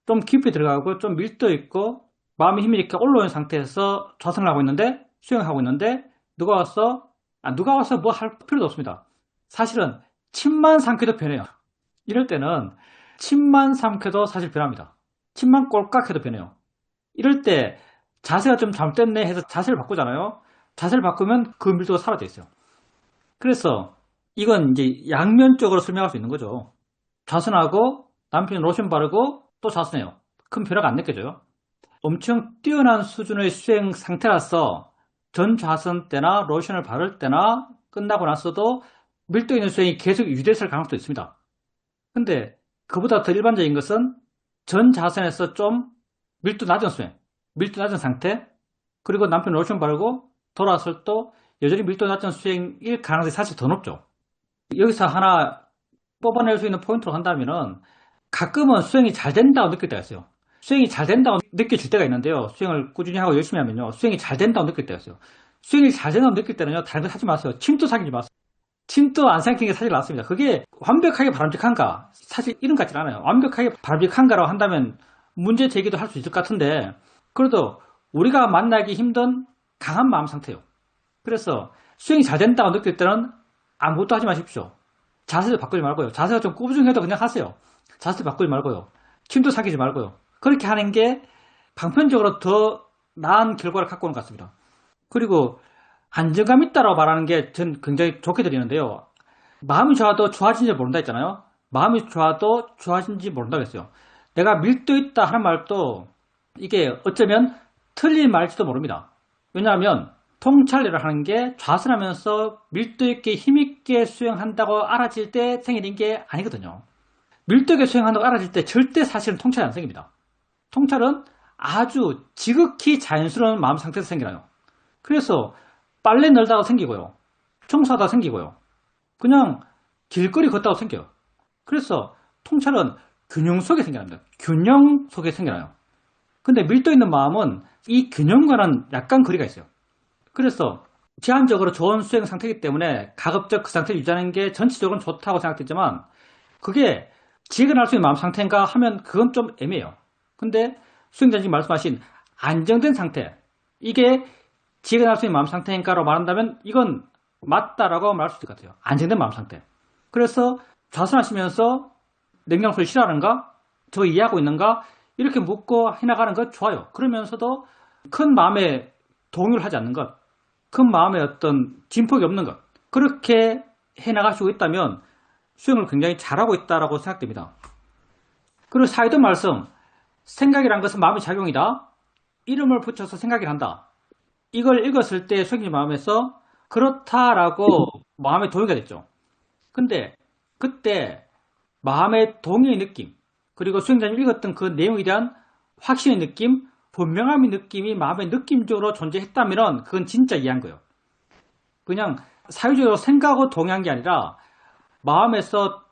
좀 깊이 들어가고 좀 밀도 있고 마음의 힘이 이렇게 올라오는 상태에서 좌선을 하고 있는데, 수행을 하고 있는데, 누가 와서 뭐 할 필요도 없습니다. 사실은 침만 삼켜도 변해요. 이럴 때는 침만 삼켜도 사실 변합니다. 침만 꼴깍 해도 변해요. 이럴 때 자세가 좀 잘못됐네 해서 자세를 바꾸잖아요. 자세를 바꾸면 그 밀도가 사라져 있어요. 그래서 이건 이제 양면적으로 설명할 수 있는 거죠. 좌선하고 남편이 로션 바르고 또 좌선해요. 큰 변화가 안 느껴져요. 엄청 뛰어난 수준의 수행 상태라서 전 좌선 때나 로션을 바를 때나 끝나고 나서도 밀도 있는 수행이 계속 유지될 가능성도 있습니다. 근데 그보다 더 일반적인 것은 전 좌선에서 좀 밀도 낮은 수행, 밀도 낮은 상태, 그리고 남편 로션 바르고 돌아왔을 또 여전히 밀도 낮은 수행일 가능성이 사실 더 높죠. 여기서 하나 뽑아낼 수 있는 포인트로 한다면은 가끔은 수행이 잘 된다고 느낄 때가 있어요. 수행이 잘 된다고 느껴질 때가 있는데요. 수행을 꾸준히 하고 열심히 하면요. 수행이 잘 된다고 느낄 때가 있어요. 수행이 잘 된다고 느낄 때는요. 다른 거 하지 마세요. 침도 사귀지 마세요. 침도 안 삼키는 게 사실 낫습니다. 그게 완벽하게 바람직한가? 사실 이런 것 같진 않아요. 완벽하게 바람직한가라고 한다면 문제 제기도 할 수 있을 것 같은데, 그래도 우리가 만나기 힘든 강한 마음 상태예요. 그래서 수행이 잘 된다고 느낄 때는 아무것도 하지 마십시오. 자세를 바꾸지 말고요. 자세가 좀 꾸중해도 그냥 하세요. 자세를 바꾸지 말고요. 침도 사귀지 말고요. 그렇게 하는 게 방편적으로 더 나은 결과를 갖고 오는 것 같습니다. 그리고 안정감 있다라고 말하는 게 전 굉장히 좋게 들리는데요. 마음이 좋아도 좋아진지 모른다 했잖아요. 마음이 좋아도 좋아진지 모른다고 했어요. 내가 밀도 있다 하는 말도 이게 어쩌면 틀린 말일지도 모릅니다. 왜냐하면 통찰이라 하는 게 좌선하면서 밀도 있게 힘있게 수행한다고 알아질 때 생기는 게 아니거든요. 밀도 있게 수행한다고 알아질 때 절대 사실은 통찰이 안 생깁니다. 통찰은 아주 지극히 자연스러운 마음 상태에서 생겨나요. 그래서 빨래 널다가 생기고요. 청소하다가 생기고요. 그냥 길거리 걷다가 생겨요. 그래서 통찰은 균형 속에 생겨납니다. 균형 속에 생겨나요. 근데 밀도 있는 마음은 이 균형과는 약간 거리가 있어요. 그래서 제한적으로 좋은 수행 상태이기 때문에 가급적 그 상태를 유지하는 게 전체적으로는 좋다고 생각되지만, 그게 지혜가 수 있는 마음 상태인가 하면 그건 좀 애매해요. 근데 수행자님 말씀하신 안정된 상태, 이게 지혜가 수 있는 마음 상태인가로 말한다면 이건 맞다라고 말할 수 있을 것 같아요. 안정된 마음 상태. 그래서 좌선하시면서 냉정소리 싫어하는가? 저 이해하고 있는가? 이렇게 묻고 해나가는 것 좋아요. 그러면서도 큰 마음에 동요를 하지 않는 것, 큰 마음에 어떤 진폭이 없는 것, 그렇게 해나가시고 있다면 수행을 굉장히 잘하고 있다고 생각됩니다. 그리고 사이드 말씀, 생각이란 것은 마음의 작용이다. 이름을 붙여서 생각을 한다. 이걸 읽었을 때 수행자 마음에서 그렇다라고 마음에 동의가 됐죠. 근데 그때 마음의 동의의 느낌, 그리고 수행자님 읽었던 그 내용에 대한 확신의 느낌, 분명함의 느낌이 마음의 느낌적으로 존재했다면 그건 진짜 이해한 거예요. 그냥 사유적으로 생각하고 동의한 게 아니라 마음에서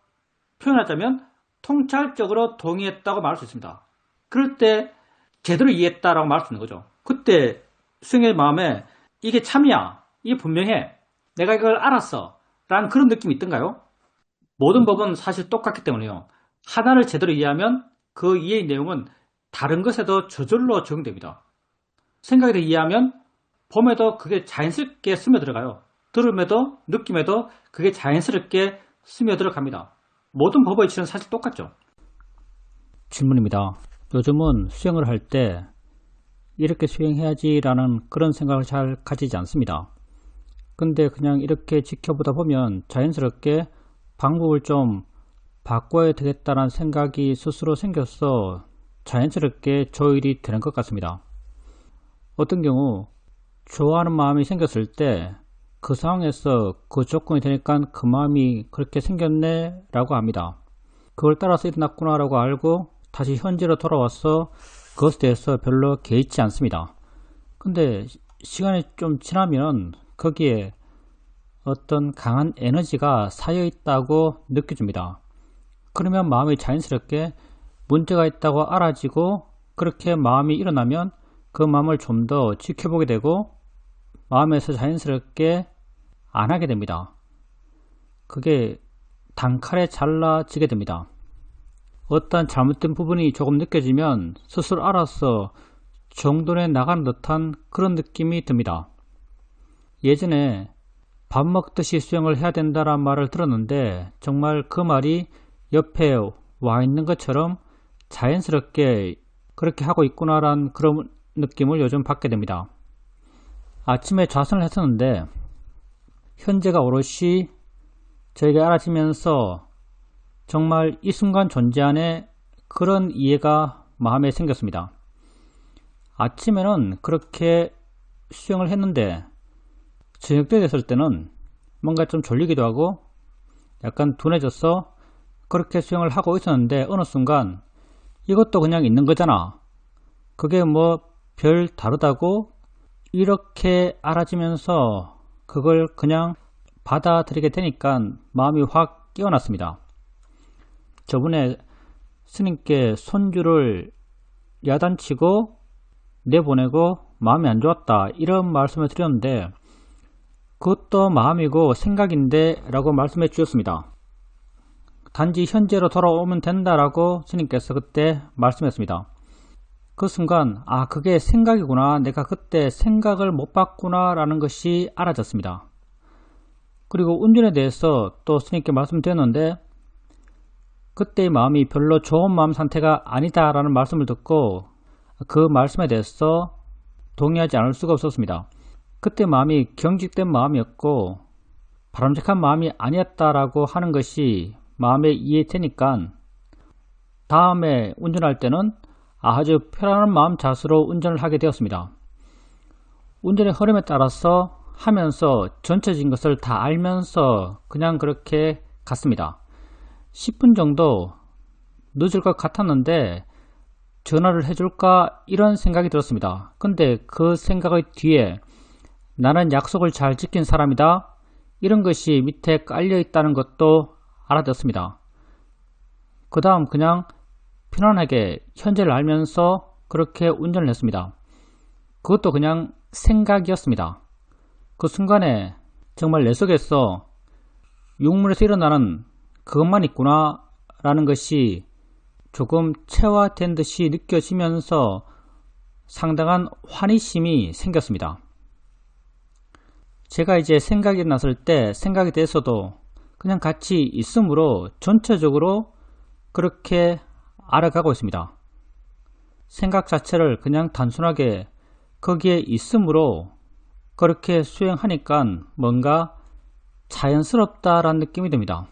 표현하자면 통찰적으로 동의했다고 말할 수 있습니다. 그럴 때 제대로 이해했다라고 말할 수 있는 거죠. 그때 수행의 마음에 이게 참이야, 이게 분명해, 내가 이걸 알았어 라는 그런 느낌이 있던가요? 모든 법은 사실 똑같기 때문에요. 하나를 제대로 이해하면 그 이해의 내용은 다른 것에도 저절로 적용됩니다. 생각에 대해 이해하면 봄에도 그게 자연스럽게 스며들어가요. 들음에도 느낌에도 그게 자연스럽게 스며들어갑니다. 모든 법의 이치는 사실 똑같죠. 질문입니다. 요즘은 수행을 할 때 이렇게 수행해야지라는 그런 생각을 잘 가지지 않습니다. 근데 그냥 이렇게 지켜보다 보면 자연스럽게 방법을 좀 바꿔야 되겠다는 생각이 스스로 생겨서 자연스럽게 조율이 되는 것 같습니다. 어떤 경우 좋아하는 마음이 생겼을 때 그 상황에서 그 조건이 되니까 그 마음이 그렇게 생겼네 라고 합니다. 그걸 따라서 일어났구나 라고 알고 다시 현재로 돌아와서 그것에 대해서 별로 개의치 않습니다. 근데 시간이 좀 지나면 거기에 어떤 강한 에너지가 쌓여 있다고 느껴집니다. 그러면 마음이 자연스럽게 문제가 있다고 알아지고, 그렇게 마음이 일어나면 그 마음을 좀 더 지켜보게 되고 마음에서 자연스럽게 안 하게 됩니다. 그게 단칼에 잘라지게 됩니다. 어떤 잘못된 부분이 조금 느껴지면 스스로 알아서 정돈해 나가는 듯한 그런 느낌이 듭니다. 예전에 밥 먹듯이 수영을 해야 된다는 말을 들었는데 정말 그 말이 옆에 와 있는 것처럼 자연스럽게 그렇게 하고 있구나라는 그런 느낌을 요즘 받게 됩니다. 아침에 좌선을 했었는데 현재가 오롯이 저에게 알아지면서 정말 이 순간 존재 안에 그런 이해가 마음에 생겼습니다. 아침에는 그렇게 수영을 했는데 저녁 때 됐을 때는 뭔가 좀 졸리기도 하고 약간 둔해져서 그렇게 수영을 하고 있었는데 어느 순간 이것도 그냥 있는 거잖아. 그게 뭐 별 다르다고 이렇게 알아지면서 그걸 그냥 받아들이게 되니까 마음이 확 깨어났습니다. 저번에 스님께 손주를 야단치고 내보내고 마음이 안 좋았다 이런 말씀을 드렸는데 그것도 마음이고 생각인데 라고 말씀해 주셨습니다. 단지 현재로 돌아오면 된다라고 스님께서 그때 말씀했습니다. 그 순간 그게 생각이구나, 내가 그때 생각을 못 봤구나 라는 것이 알아졌습니다. 그리고 운전에 대해서 또 스님께 말씀드렸는데 그때의 마음이 별로 좋은 마음 상태가 아니다 라는 말씀을 듣고 그 말씀에 대해서 동의하지 않을 수가 없었습니다. 그때 마음이 경직된 마음이었고 바람직한 마음이 아니었다라고 하는 것이 마음에 이해되니까 다음에 운전할 때는 아주 편안한 마음 자세로 운전을 하게 되었습니다. 운전의 흐름에 따라서 하면서 전체적인 것을 다 알면서 그냥 그렇게 갔습니다. 10분 정도 늦을 것 같았는데 전화를 해줄까 이런 생각이 들었습니다. 근데 그 생각의 뒤에 나는 약속을 잘 지킨 사람이다 이런 것이 밑에 깔려 있다는 것도 알아듣습니다. 그 다음 그냥 편안하게 현재를 알면서 그렇게 운전을 했습니다. 그것도 그냥 생각이었습니다. 그 순간에 정말 내 속에서 육문에서 일어나는 그것만 있구나 라는 것이 조금 체화된 듯이 느껴지면서 상당한 환희심이 생겼습니다. 제가 이제 생각이 났을 때 생각에 대해서도 그냥 같이 있음으로 전체적으로 그렇게 알아가고 있습니다. 생각 자체를 그냥 단순하게 거기에 있음으로 그렇게 수행하니까 뭔가 자연스럽다라는 느낌이 듭니다.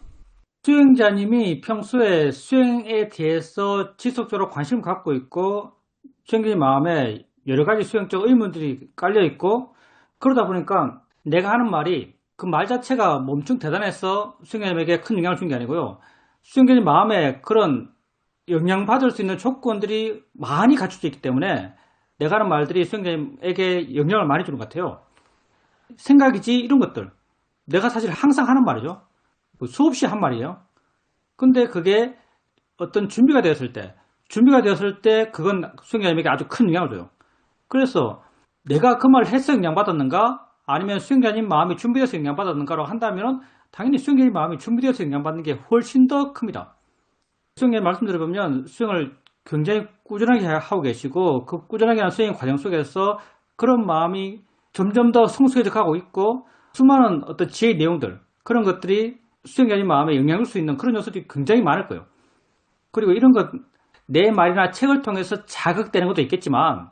수행자님이 평소에 수행에 대해서 지속적으로 관심을 갖고 있고 수행자님 마음에 여러 가지 수행적 의문들이 깔려 있고 그러다 보니까 내가 하는 말이 그 말 자체가 엄청 대단해서 수행자님에게 큰 영향을 준 게 아니고요. 수행자님 마음에 그런 영향받을 수 있는 조건들이 많이 갖춰져 있기 때문에 내가 하는 말들이 수행자님에게 영향을 많이 주는 것 같아요. 생각이지 이런 것들 내가 사실 항상 하는 말이죠. 수없이 한 말이에요. 근데 그게 어떤 준비가 되었을 때 그건 수행자님에게 아주 큰 영향을 줘요. 그래서 내가 그 말을 해서 영향받았는가 아니면 수행자님 마음이 준비돼서 영향받았는가로 한다면 당연히 수행자님 마음이 준비돼서 영향받는 게 훨씬 더 큽니다. 수행자님 말씀 들어보면 수행을 굉장히 꾸준하게 하고 계시고 그 꾸준하게 하는 수행 과정 속에서 그런 마음이 점점 더 성숙해져 가고 있고 수많은 어떤 지혜의 내용들 그런 것들이 수행자님 마음에 영향을 줄 수 있는 그런 요소들이 굉장히 많을 거예요. 그리고 이런 것 내 말이나 책을 통해서 자극되는 것도 있겠지만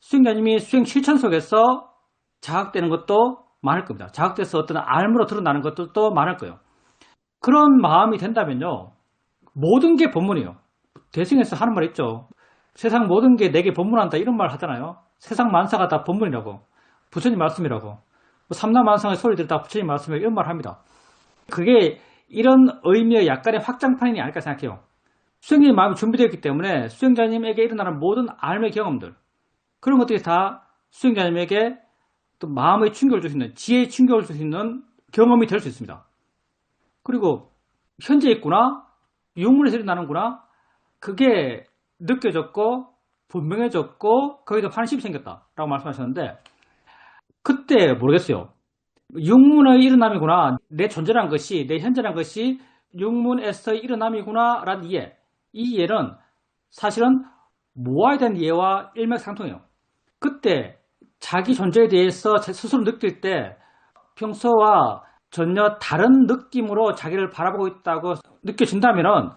수행자님이 수행 실천 속에서 자극되는 것도 많을 겁니다. 자극돼서 어떤 알무로 드러나는 것들도 많을 거예요. 그런 마음이 된다면요. 모든 게 법문이에요. 대승에서 하는 말 있죠. 세상 모든 게 내게 법문한다 이런 말 하잖아요. 세상 만사가 다 법문이라고. 부처님 말씀이라고. 삼라만상의 소리들이 다 부처님 말씀이라고 이런 말 합니다. 그게 이런 의미의 약간의 확장판이 아닐까 생각해요. 수행자님 마음이 준비되었기 때문에 수행자님에게 일어나는 모든 알의 경험들 그런 것들이 다 수행자님에게 또 마음의 충격을 줄 수 있는 지혜의 충격을 줄 수 있는 경험이 될 수 있습니다. 그리고 현재 있구나 육문에서 일어나는구나 그게 느껴졌고 분명해졌고 거기서 환심이 생겼다라고 말씀하셨는데 그때 모르겠어요. 육문의 일어남이구나 내 존재란 것이 내 현재란 것이 육문에서 일어남이구나 라는 이해 이 예는 사실은 모아야 되는 예와 일맥상통해요. 그때 자기 존재에 대해서 스스로 느낄 때 평소와 전혀 다른 느낌으로 자기를 바라보고 있다고 느껴진다면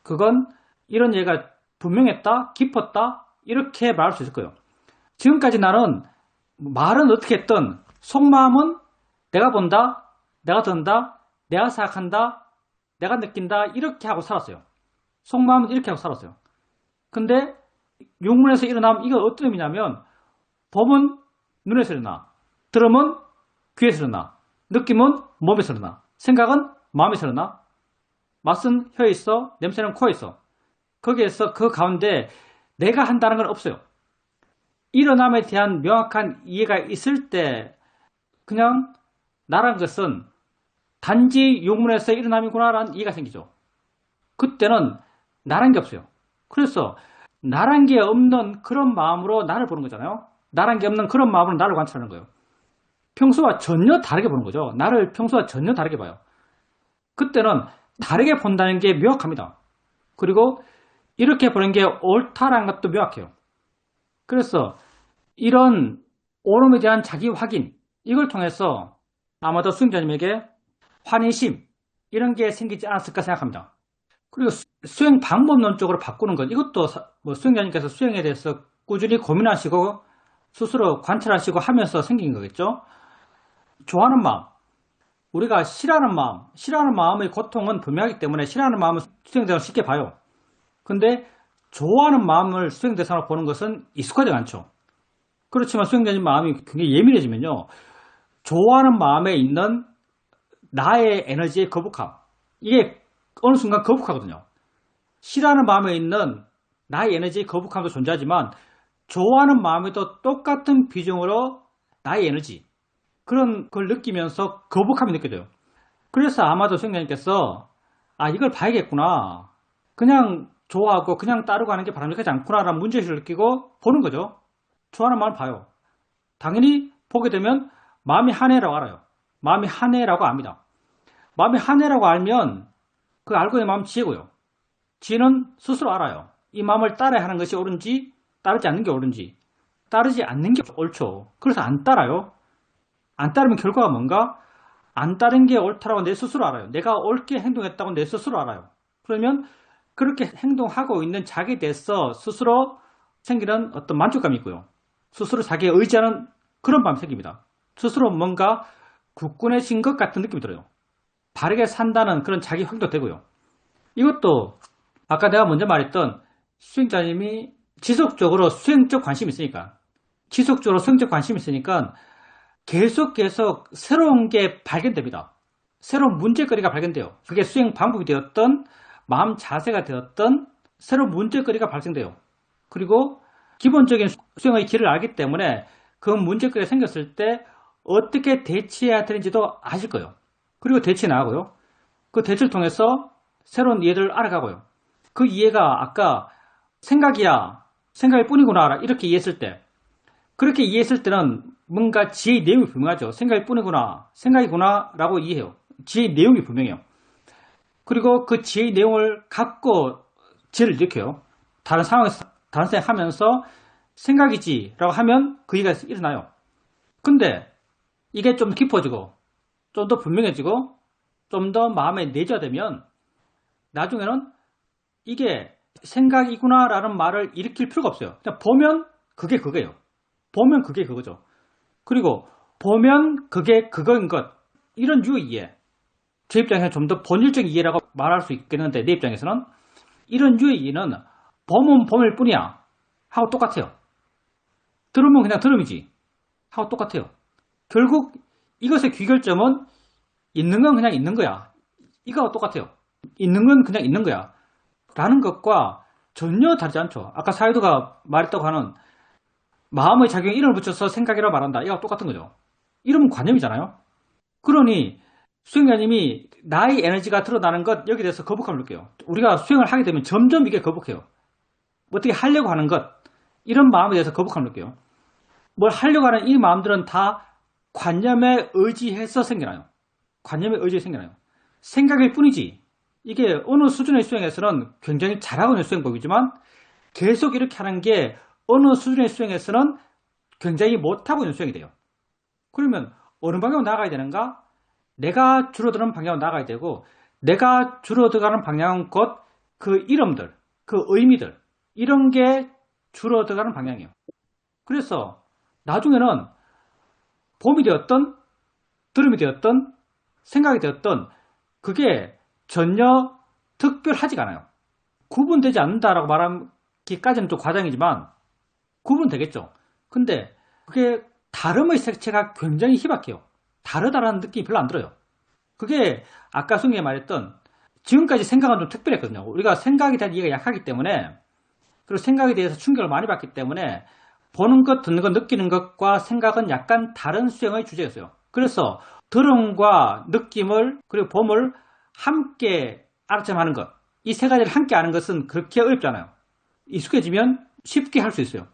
그건 이런 예가 분명했다, 깊었다 이렇게 말할 수 있을 거예요. 지금까지 나는 말은 어떻게 했든 속마음은 내가 본다, 내가 든다, 내가 생각한다, 내가 느낀다 이렇게 하고 살았어요. 속마음은 이렇게 하고 살았어요. 근데 육문에서 일어나면 이건 어떤 의미냐면 봄은 눈에서 일어나, 들음은 귀에서 일어나, 느낌은 몸에서 일어나, 생각은 마음에서 일어나, 맛은 혀에 있어, 냄새는 코에 있어. 거기에서 그 가운데 내가 한다는 건 없어요. 일어남에 대한 명확한 이해가 있을 때 그냥 나란 것은 단지 육문에서 일어남이구나라는 이해가 생기죠. 그때는 나란 게 없어요. 그래서 나란 게 없는 그런 마음으로 나를 보는 거잖아요. 나란 게 없는 그런 마음으로 나를 관찰하는 거예요. 평소와 전혀 다르게 보는 거죠. 나를 평소와 전혀 다르게 봐요. 그때는 다르게 본다는 게 명확합니다. 그리고 이렇게 보는 게 옳다라는 것도 명확해요. 그래서 이런 옳음에 대한 자기 확인, 이걸 통해서 아마도 수행자님에게 환희심, 이런 게 생기지 않았을까 생각합니다. 그리고 수행 방법론적으로 바꾸는 것, 이것도 수행자님께서 수행에 대해서 꾸준히 고민하시고 스스로 관찰하시고 하면서 생긴 거겠죠. 좋아하는 마음, 우리가 싫어하는 마음의 고통은 분명하기 때문에 싫어하는 마음을 수행 대상으로 쉽게 봐요. 근데 좋아하는 마음을 수행 대상으로 보는 것은 익숙하지 않죠. 그렇지만 수행자님 마음이 굉장히 예민해지면요, 좋아하는 마음에 있는 나의 에너지의 거북함, 이게 어느 순간 거북하거든요. 싫어하는 마음에 있는 나의 에너지의 거북함도 존재하지만 좋아하는 마음에도 똑같은 비중으로 나의 에너지, 그런 걸 느끼면서 거북함이 느껴져요. 그래서 아마도 수행자님께서 이걸 봐야겠구나, 그냥 좋아하고 그냥 따르고 하는 게 바람직하지 않구나라는 문제의식을 느끼고 보는 거죠. 좋아하는 마음을 봐요. 당연히 보게 되면 마음이 하네라고 알아요. 마음이 하네라고 압니다. 마음이 하네라고 알면 그 알고 있는 마음 지혜고요. 지혜는 스스로 알아요. 이 마음을 따라야 하는 것이 옳은지 따르지 않는 게 옳은지. 따르지 않는 게 옳죠. 그래서 안 따라요. 안 따르면 결과가 뭔가? 안 따른 게 옳다라고 내 스스로 알아요. 내가 옳게 행동했다고 내 스스로 알아요. 그러면 그렇게 행동하고 있는 자기에 대해서 스스로 생기는 어떤 만족감이 있고요. 스스로 자기에 의지하는 그런 마음이 생깁니다. 스스로 뭔가 굳건해진 것 같은 느낌이 들어요. 바르게 산다는 그런 자기 확인도 되고요. 이것도 아까 내가 먼저 말했던 수행자님이 지속적으로 수행적 관심이 있으니까, 지속적으로 수행적 관심이 있으니까 계속 새로운 게 발견됩니다. 새로운 문제거리가 발견돼요. 그게 수행 방법이 되었던 마음 자세가 되었던 새로운 문제거리가 발생돼요. 그리고 기본적인 수행의 길을 알기 때문에 그 문제거리가 생겼을 때 어떻게 대처해야 되는지도 아실 거예요. 그리고 대처 나가고요. 그 대처를 통해서 새로운 이해를 알아가고요. 그 이해가 아까 생각일 뿐이구나 이렇게 이해했을 때, 그렇게 이해했을 때는 뭔가 지혜의 내용이 분명하죠. 생각일 뿐이구나, 생각이구나 라고 이해해요. 지혜의 내용이 분명해요. 그리고 그 지혜의 내용을 갖고 지혜를 일으켜요. 다른 상황에서 다른 생각하면서 생각이지 라고 하면 그 이해가 일어나요. 근데 이게 좀 깊어지고 좀 더 분명해지고 좀 더 마음에 내재되면 나중에는 이게 생각이구나 라는 말을 일으킬 필요가 없어요. 그냥 보면 그게 그거예요. 보면 그게 그거죠. 그리고 보면 그게 그거인 것, 이런 유의 이해, 제 입장에서는 좀 더 본질적인 이해라고 말할 수 있겠는데, 내 입장에서는 이런 유의 이해는 보면 봄일 뿐이야 하고 똑같아요. 들으면 그냥 들음이지 하고 똑같아요. 결국 이것의 귀결점은 있는 건 그냥 있는 거야, 이거하고 똑같아요. 있는 건 그냥 있는 거야 라는 것과 전혀 다르지 않죠. 아까 사이드가 말했다고 하는 마음의 작용에 이름을 붙여서 생각이라고 말한다, 이거하고 똑같은 거죠. 이름은 관념이잖아요. 그러니 수행자님이 나의 에너지가 드러나는 것, 여기에 대해서 거북함을 느껴요. 우리가 수행을 하게 되면 점점 이게 거북해요. 어떻게 하려고 하는 것, 이런 마음에 대해서 거북함을 느껴요. 뭘 하려고 하는 이 마음들은 다 관념에 의지해서 생겨나요. 관념에 의지해서 생겨나요. 생각일 뿐이지 이게 어느 수준의 수행에서는 굉장히 잘하고 있는 수행법이지만 계속 이렇게 하는 게 어느 수준의 수행에서는 굉장히 못하고 있는 수행이 돼요. 그러면 어느 방향으로 나아가야 되는가? 내가 줄어드는 방향으로 나아가야 되고, 내가 줄어들어가는 방향은 곧 그 이름들, 그 의미들, 이런 게 줄어들어가는 방향이에요. 그래서 나중에는 봄이 되었던, 들음이 되었던, 생각이 되었던, 그게 전혀 특별하지가 않아요. 구분되지 않는다라고 말하기까지는 좀 과장이지만 구분되겠죠. 근데 그게 다름의 색채가 굉장히 희박해요. 다르다라는 느낌이 별로 안 들어요. 그게 아까 승객이 말했던 지금까지 생각은 좀 특별했거든요. 우리가 생각에 대한 이해가 약하기 때문에, 그리고 생각에 대해서 충격을 많이 받기 때문에 보는 것, 듣는 것, 느끼는 것과 생각은 약간 다른 수행의 주제였어요. 그래서 들음과 느낌을 그리고 봄을 함께 알아차림하는 것, 이 세 가지를 함께 아는 것은 그렇게 어렵지 않아요. 익숙해지면 쉽게 할 수 있어요.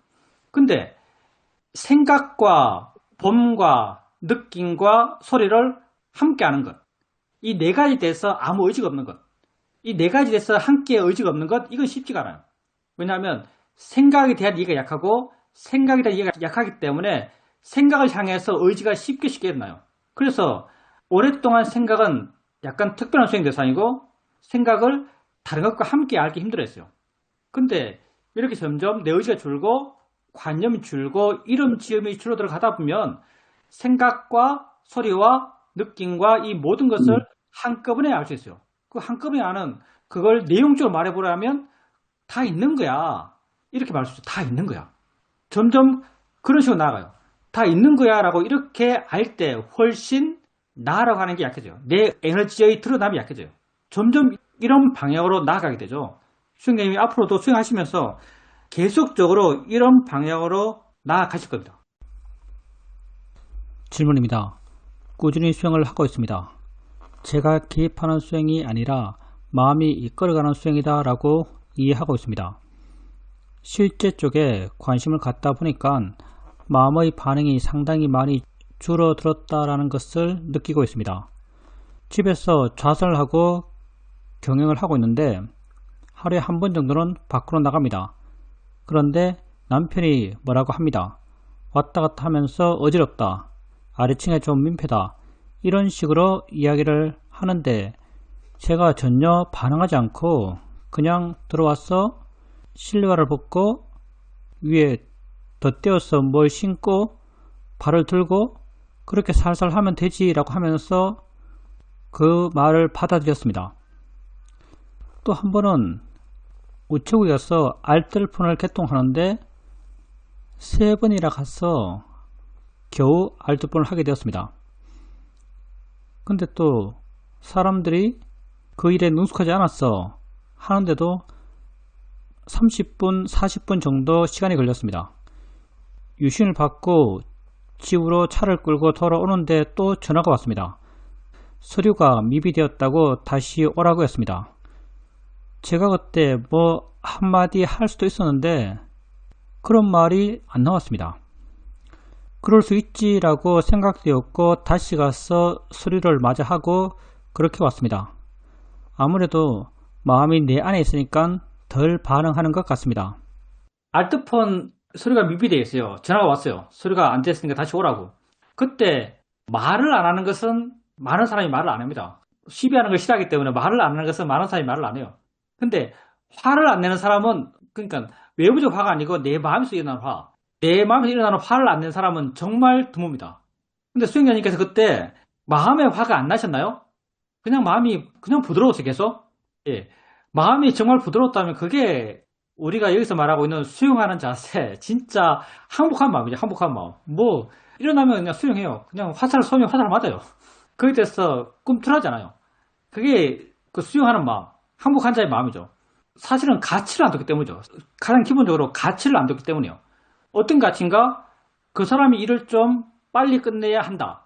근데 생각과 봄과 느낌과 소리를 함께 하는 것, 이 네 가지 대해서 아무 의지가 없는 것, 이 네 가지 대해서 함께 의지가 없는 것, 이건 쉽지가 않아요. 왜냐하면 생각에 대한 이해가 약하고 생각에 대한 이해가 약하기 때문에 생각을 향해서 의지가 쉽게 일어나요. 그래서 오랫동안 생각은 약간 특별한 수행 대상이고, 생각을 다른 것과 함께 알기 힘들어했어요. 근데 이렇게 점점 내 의지가 줄고 관념이 줄고 이름 지음이 줄어들어 가다 보면 생각과 소리와 느낌과 이 모든 것을 한꺼번에 알 수 있어요. 그 한꺼번에 아는, 그걸 내용적으로 말해보라면 다 있는 거야. 이렇게 말할 수 있어요. 다 있는 거야. 점점 그런 식으로 나아가요. 다 있는 거야 라고 이렇게 알 때 훨씬 나라고 하는 게 약해져요. 내 에너지의 드러남이 약해져요. 점점 이런 방향으로 나아가게 되죠. 수행자님이 앞으로도 수행하시면서 계속적으로 이런 방향으로 나아가실 겁니다. 질문입니다. 꾸준히 수행을 하고 있습니다. 제가 개입하는 수행이 아니라 마음이 이끌어가는 수행이다 라고 이해하고 있습니다. 실제 쪽에 관심을 갖다 보니까 마음의 반응이 상당히 많이 줄어들었다라는 것을 느끼고 있습니다. 집에서 좌선을 하고 경영을 하고 있는데 하루에 한 번 정도는 밖으로 나갑니다. 그런데 남편이 뭐라고 합니다. 왔다 갔다 하면서 어지럽다, 아래층에 좀 민폐다, 이런 식으로 이야기를 하는데 제가 전혀 반응하지 않고 그냥 들어와서 실내화를 벗고 위에 덧대어서 뭘 신고 발을 들고 그렇게 살살 하면 되지 라고 하면서 그 말을 받아들였습니다. 또 한 번은 우체국에 가서 알뜰폰을 개통하는데 3번이나 가서 겨우 알뜰폰을 하게 되었습니다. 근데 또 사람들이 그 일에 능숙하지 않았어 하는데도 30분, 40분 정도 시간이 걸렸습니다. 유신을 받고 집으로 차를 끌고 돌아오는데 또 전화가 왔습니다. 서류가 미비되었다고 다시 오라고 했습니다. 제가 그때 뭐 한마디 할 수도 있었는데 그런 말이 안 나왔습니다. 그럴 수 있지라고 생각되었고 다시 가서 서류를 마저하고 그렇게 왔습니다. 아무래도 마음이 내 안에 있으니까 덜 반응하는 것 같습니다. 알뜰폰 서류가 미비되어 있어요. 전화가 왔어요. 서류가 안 됐으니까 다시 오라고. 그때 말을 안 하는 것은 많은 사람이 말을 안 합니다. 시비하는 걸 싫어하기 때문에 말을 안 하는 것은 많은 사람이 말을 안 해요. 근데 화를 안 내는 사람은, 그러니까 외부적 화가 아니고 내 마음에서 일어나는 화, 내 마음에서 일어나는 화를 안 내는 사람은 정말 드뭅니다. 근데 수행자님께서 그때 마음에 화가 안 나셨나요? 그냥 마음이 그냥 부드러웠어요. 계속. 예. 마음이 정말 부드러웠다면 그게 우리가 여기서 말하고 있는 수용하는 자세, 진짜 항복한 마음이죠. 항복한 마음. 뭐 일어나면 그냥 수용해요. 그냥 화살 쏘면 화살 맞아요. 거기에 대해서 꿈틀하잖아요. 그게 그 수용하는 마음, 항복한 자의 마음이죠. 사실은 가치를 안 뒀기 때문이죠. 가장 기본적으로 가치를 안 뒀기 때문이에요. 어떤 가치인가? 그 사람이 일을 좀 빨리 끝내야 한다.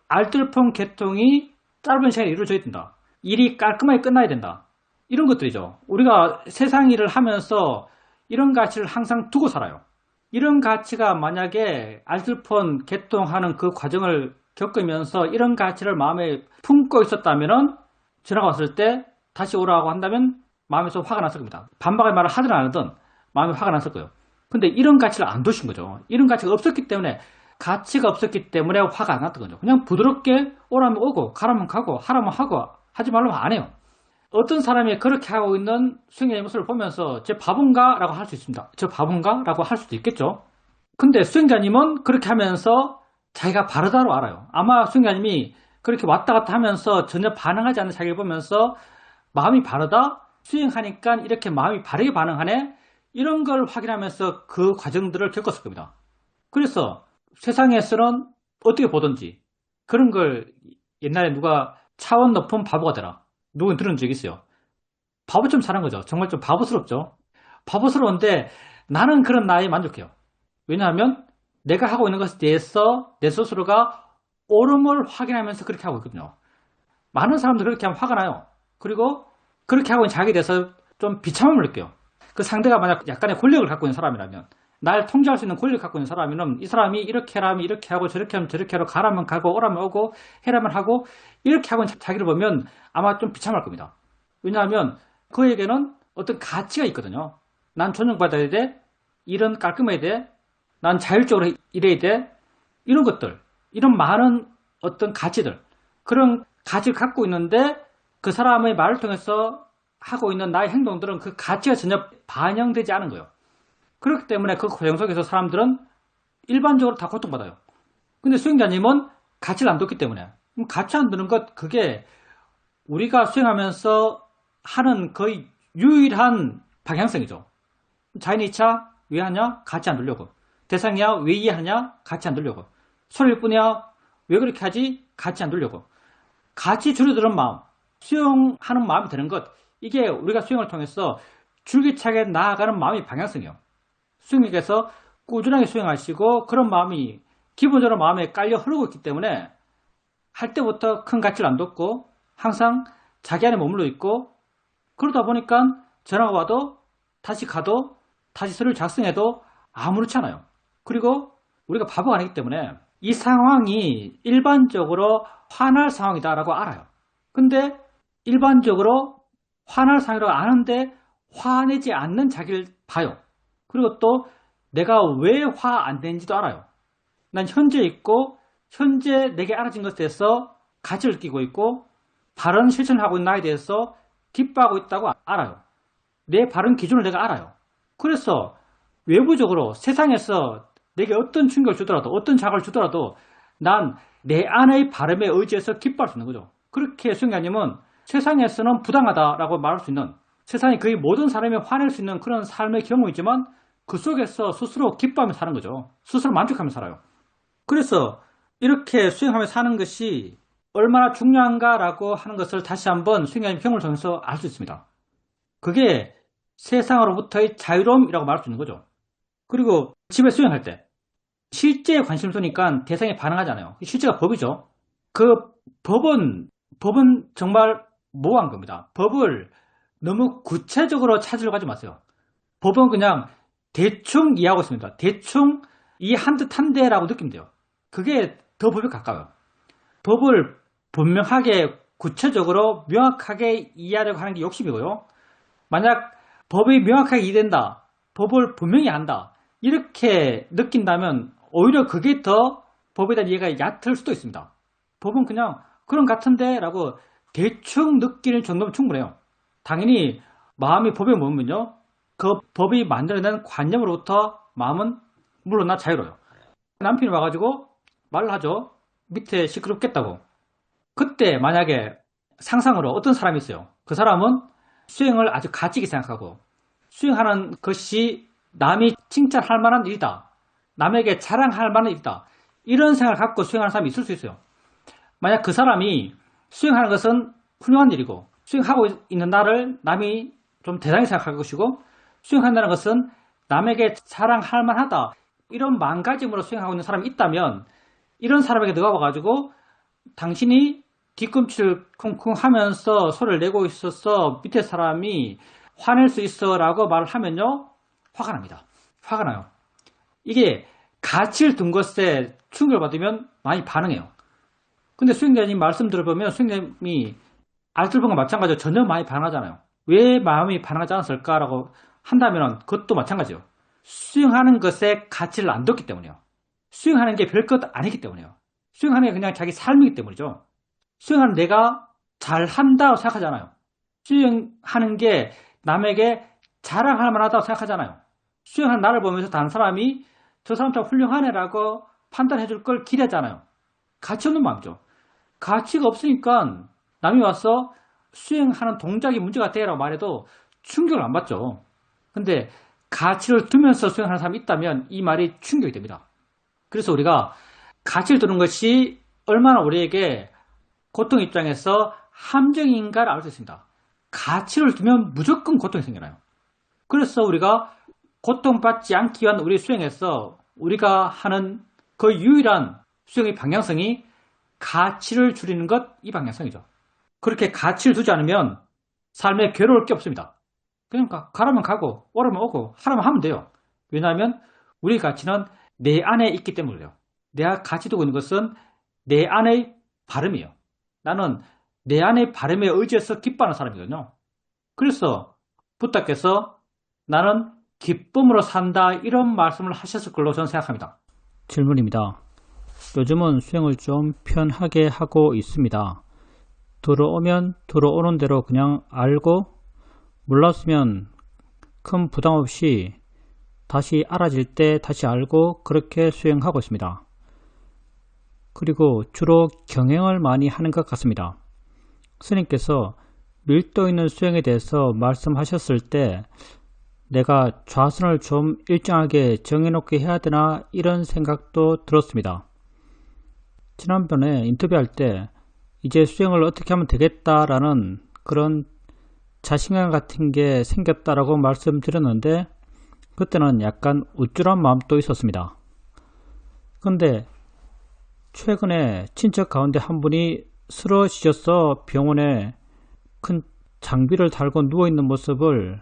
알뜰폰 개통이 짧은 시간에 이루어져야 된다. 일이 깔끔하게 끝나야 된다. 이런 것들이죠. 우리가 세상 일을 하면서 이런 가치를 항상 두고 살아요. 이런 가치가 만약에 알뜰폰 개통하는 그 과정을 겪으면서 이런 가치를 마음에 품고 있었다면 전화가 왔을 때 다시 오라고 한다면 마음에 좀 화가 났을 겁니다. 반박의 말을 하든 안 하든 마음에 화가 났을 거예요. 근데 이런 가치를 안 두신 거죠. 이런 가치가 없었기 때문에 화가 안 났던 거죠. 그냥 부드럽게 오라면 오고 가라면 가고 하라면 하고 하지 말라면 안 해요. 어떤 사람이 그렇게 하고 있는 수행자의 모습을 보면서 쟤 바본가? 라고 할 수 있습니다. 저 바본가? 라고 할 수도 있겠죠. 근데 수행자님은 그렇게 하면서 자기가 바르다로 알아요. 아마 수행자님이 그렇게 왔다 갔다 하면서 전혀 반응하지 않는 자기를 보면서 마음이 바르다? 수행하니까 이렇게 마음이 바르게 반응하네? 이런 걸 확인하면서 그 과정들을 겪었을 겁니다. 그래서 세상에서는 어떻게 보든지 그런 걸 옛날에 누가 차원 높은 바보가 되라. 누군 들은 적 있어요. 바보처럼 사는 거죠. 정말 좀 바보스럽죠. 바보스러운데 나는 그런 나에 만족해요. 왜냐하면 내가 하고 있는 것에 대해서 내 스스로가 옳음을 확인하면서 그렇게 하고 있거든요. 많은 사람들 그렇게 하면 화가 나요. 그리고 그렇게 하고 있는 자기에 대해서 좀 비참함을 느껴요. 그 상대가 만약 약간의 권력을 갖고 있는 사람이라면, 날 통제할 수 있는 권력을 갖고 있는 사람이면 이 사람이 이렇게 하라면 이렇게 하고 저렇게 하면 저렇게 하고 가라면 가고 오라면 오고 해라면 하고 이렇게 하고 있는 자기를 보면 아마 좀 비참할 겁니다. 왜냐하면 그에게는 어떤 가치가 있거든요. 난 존중받아야 돼. 일은 깔끔해야 돼. 난 자율적으로 일해야 돼. 이런 것들, 이런 많은 어떤 가치들, 그런 가치를 갖고 있는데 그 사람의 말을 통해서 하고 있는 나의 행동들은 그 가치가 전혀 반영되지 않은 거예요. 그렇기 때문에 그 과정 속에서 사람들은 일반적으로 다 고통받아요. 근데 수행자님은 가치를 안 뒀기 때문에, 가치 안 두는 것, 그게 우리가 수행하면서 하는 거의 유일한 방향성이죠. 자연의 2차 왜 하냐? 가치 안 두려고. 대상이야 왜 이해하냐? 가치 안 두려고. 소리일 뿐이야 왜 그렇게 하지? 가치 안 두려고. 가치 줄여드는 마음, 수용하는 마음이 되는 것, 이게 우리가 수행을 통해서 줄기차게 나아가는 마음의 방향성이에요. 수행님께서 꾸준하게 수행하시고 그런 마음이 기본적으로 마음에 깔려 흐르고 있기 때문에 할 때부터 큰 가치를 안 뒀고 항상 자기 안에 머물러 있고, 그러다 보니까 전화가 와도 다시 가도 다시 서류를 작성해도 아무렇지 않아요. 그리고 우리가 바보가 아니기 때문에 이 상황이 일반적으로 화날 상황이다라고 알아요. 근데 일반적으로 화날 상황이라고 아는데 화내지 않는 자기를 봐요. 그리고 또 내가 왜 화 안 되는지도 알아요. 난 현재 있고 현재 내게 알아진 것에 대해서 가치를 느끼고 있고 바른 실천을 하고 있는 나에 대해서 기뻐하고 있다고 알아요. 내 바른 기준을 내가 알아요. 그래서 외부적으로 세상에서 내게 어떤 충격을 주더라도 어떤 자극을 주더라도 난 내 안의 바람에 의지해서 기뻐할 수 있는 거죠. 그렇게 수행자님은 세상에서는 부당하다라고 말할 수 있는, 세상에 거의 모든 사람이 화낼 수 있는 그런 삶의 경우이지만 그 속에서 스스로 기뻐하며 사는 거죠. 스스로 만족하며 살아요. 그래서 이렇게 수행하며 사는 것이 얼마나 중요한가라고 하는 것을 다시 한번 수행자님 경험을 통해서 알 수 있습니다. 그게 세상으로부터의 자유로움이라고 말할 수 있는 거죠. 그리고 집에 수행할 때 실제에 관심을 두니까 대상에 반응하잖아요. 실제가 법이죠. 그 법은 정말 모호한 겁니다. 법을 너무 구체적으로 찾으려고 하지 마세요. 법은 그냥 대충 이해하고 있습니다. 대충 이해한 듯 한데라고 느끼면 돼요. 그게 더 법에 가까워요. 법을 분명하게 구체적으로 명확하게 이해하려고 하는 게 욕심이고요. 만약 법이 명확하게 이해된다, 법을 분명히 안다, 이렇게 느낀다면 오히려 그게 더 법에 대한 이해가 얕을 수도 있습니다. 법은 그냥 그런 같은데 라고 대충 느끼는 정도면 충분해요. 당연히 마음이 법에 머물면요, 그 법이 만들어낸 관념으로부터 마음은 물러나 자유로워요. 남편이 와가지고 말을 하죠. 밑에 시끄럽겠다고. 그때 만약에 상상으로 어떤 사람이 있어요. 그 사람은 수행을 아주 가치 있게 생각하고 수행하는 것이 남이 칭찬할 만한 일이다, 남에게 자랑할 만한 일이다, 이런 생각을 갖고 수행하는 사람이 있을 수 있어요. 만약 그 사람이 수행하는 것은 훌륭한 일이고 수행하고 있는 나를 남이 좀 대단히 생각할 것이고 수행한다는 것은 남에게 자랑할 만하다, 이런 마음가짐으로 수행하고 있는 사람이 있다면 이런 사람에게 너가 와가지고 당신이 뒤꿈치를 쿵쿵 하면서 소리를 내고 있어서 밑에 사람이 화낼 수 있어 라고 말을 하면요, 화가 납니다. 화가 나요. 이게 가치를 둔 것에 충격을 받으면 많이 반응해요. 근데 수행자님 말씀 들어보면 수행자님이 알뜰폰과 마찬가지로 전혀 마음이 반응하잖아요. 왜 마음이 반응하지 않았을까라고 한다면 그것도 마찬가지예요. 수행하는 것에 가치를 안 뒀기 때문이에요. 수행하는 게 별것 아니기 때문이에요. 수행하는 게 그냥 자기 삶이기 때문이죠. 수행하는 내가 잘한다고 생각하잖아요. 수행하는 게 남에게 자랑할 만하다고 생각하잖아요. 수행하는 나를 보면서 다른 사람이 저 사람 참 훌륭하네라고 판단해 줄 걸 기대하잖아요. 가치 없는 마음이죠. 가치가 없으니까 남이 와서 수행하는 동작이 문제가 되라고 말해도 충격을 안 받죠. 근데 가치를 두면서 수행하는 사람이 있다면 이 말이 충격이 됩니다. 그래서 우리가 가치를 두는 것이 얼마나 우리에게 고통 입장에서 함정인가를 알 수 있습니다. 가치를 두면 무조건 고통이 생겨나요. 그래서 우리가 고통받지 않기 위한 우리 수행에서 우리가 하는 그 유일한 수행의 방향성이 가치를 줄이는 것, 이 방향성이죠. 그렇게 가치를 두지 않으면 삶에 괴로울 게 없습니다. 그러니까 가라면 가고 오라면 오고 하라면 하면 돼요. 왜냐하면 우리 가치는 내 안에 있기 때문에 그래요. 내가 가치 두고 있는 것은 내 안의 바람이에요. 나는 내 안의 바람에 의지해서 기뻐하는 사람이거든요. 그래서 부탁께서 나는 기쁨으로 산다 이런 말씀을 하셨을 걸로 저는 생각합니다. 질문입니다. 요즘은 수행을 좀 편하게 하고 있습니다. 들어오면 들어오는 대로 그냥 알고 몰랐으면 큰 부담 없이 다시 알아질 때 다시 알고 그렇게 수행하고 있습니다. 그리고 주로 경행을 많이 하는 것 같습니다. 스님께서 밀도 있는 수행에 대해서 말씀하셨을 때 내가 좌선을 좀 일정하게 정해놓게 해야 되나 이런 생각도 들었습니다. 지난번에 인터뷰할 때 이제 수행을 어떻게 하면 되겠다라는 그런 자신감 같은 게 생겼다라고 말씀드렸는데 그때는 약간 우쭐한 마음도 있었습니다. 그런데 최근에 친척 가운데 한 분이 쓰러지셔서 병원에 큰 장비를 달고 누워있는 모습을